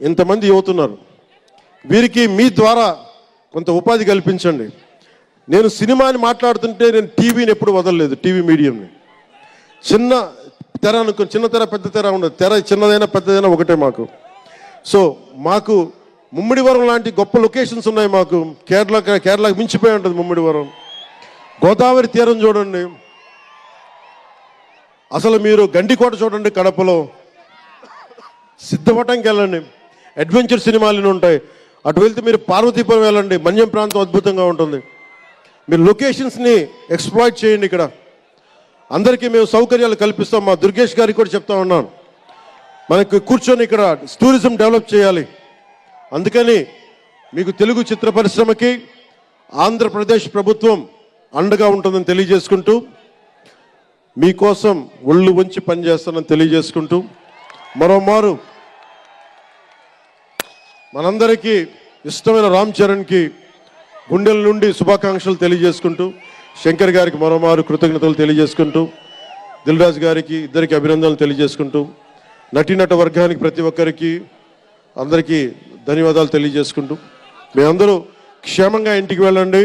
ఇంతమంది యువతున్నారు, వీరికి మీ ద్వారా కొంత ఉపాధి కల్పించండి. నేను సినిమాని మాట్లాడుతుంటే నేను టీవీని ఎప్పుడు వదలలేదు. టీవీ మీడియంని చిన్న తెర అనుకో, చిన్న తెర పెద్ద తెర ఉండదు. తెర చిన్నదైనా పెద్దదైనా ఒకటే మాకు. సో మాకు ముమ్మిడివరం లాంటి గొప్ప లొకేషన్స్ ఉన్నాయి. మాకు కేరళకు మించిపోయి ఉంటుంది ముమ్మిడివరం. గోదావరి తీరం చూడండి, అసలు మీరు గండికోట చూడండి కడపలో, సిద్ధవటంకి వెళ్ళండి, అడ్వెంచర్ సినిమాలు ఉంటాయి. అటు వెళ్తే మీరు పార్వతీపురం వెళ్ళండి, మన్యం ప్రాంతం అద్భుతంగా ఉంటుంది. మీరు లొకేషన్స్ని ఎక్స్ప్లాయిట్ చేయండి. ఇక్కడ అందరికీ మేము సౌకర్యాలు కల్పిస్తాం. మా దుర్గేష్ గారికి కూడా చెప్తా ఉన్నాను, మనకు కూర్చొని ఇక్కడ టూరిజం డెవలప్ చేయాలి. అందుకని మీకు తెలుగు చిత్ర పరిశ్రమకి ఆంధ్రప్రదేశ్ ప్రభుత్వం అండగా ఉంటుందని తెలియజేసుకుంటూ, మీకోసం ఒళ్ళు వంచి పనిచేస్తానని తెలియజేసుకుంటూ, మరోమారు మనందరికీ ఇష్టమైన రామ్ చరణ్కి గుండెల నుండి శుభాకాంక్షలు తెలియజేసుకుంటూ, శంకర్ గారికి మరోమారు కృతజ్ఞతలు తెలియజేసుకుంటూ, దిల్ రాజు గారికి ఇద్దరికి అభినందనలు తెలియజేసుకుంటూ, నటీనట వర్గానికి ప్రతి ఒక్కరికి అందరికీ ధన్యవాదాలు తెలియజేసుకుంటూ, మీ అందరూ క్షేమంగా ఇంటికి వెళ్ళండి.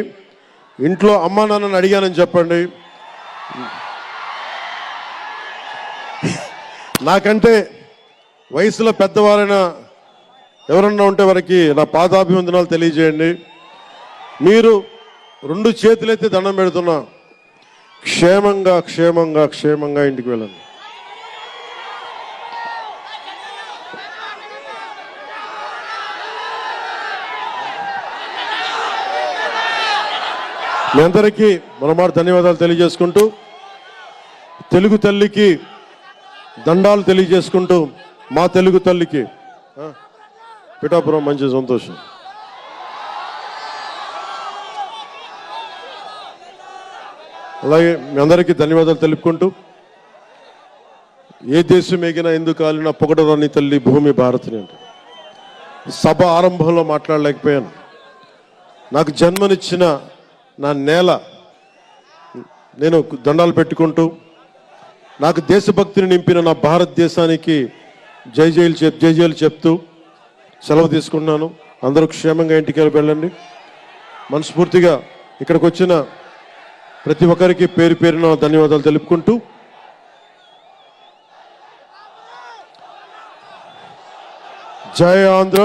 ఇంట్లో అమ్మా నాన్నని అడిగానని చెప్పండి. నాకంటే వయసులో పెద్దవారైన ఎవరన్నా ఉంటే వారికి నా పాదాభివందనాలు తెలియజేయండి. మీరు 2 చేతులైతే దండం పెడుతున్నా, క్షేమంగా క్షేమంగా క్షేమంగా ఇంటికి వెళ్ళండి. మీ అందరికీ మరోమారు ధన్యవాదాలు తెలియజేసుకుంటూ, తెలుగు తల్లికి దండాలు తెలియజేసుకుంటూ, మా తెలుగు తల్లికి పిఠాపురం మంచి సంతోషం. అలాగే మీ అందరికీ ధన్యవాదాలు తెలుపుకుంటూ, ఏ దేశం ఎగినా ఎందుకు కాలినా పొగడరాని తల్లి భూమి భారతిని అంటే సభ ఆరంభంలో మాట్లాడలేకపోయాను. నాకు జన్మనిచ్చిన నా నేల నేను దండాలు పెట్టుకుంటూ, నాకు దేశభక్తిని నింపిన నా భారతదేశానికి జై జైలు చెప్తూ సెలవు తీసుకున్నాను. అందరూ క్షేమంగా ఇంటికి వెళ్ళండి. మనస్ఫూర్తిగా ఇక్కడికి వచ్చిన ప్రతి ఒక్కరికి పేరు పేరున ధన్యవాదాలు తెలుపుకుంటూ, జై ఆంధ్ర,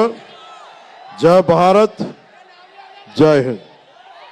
జై భారత్, జై హింద్.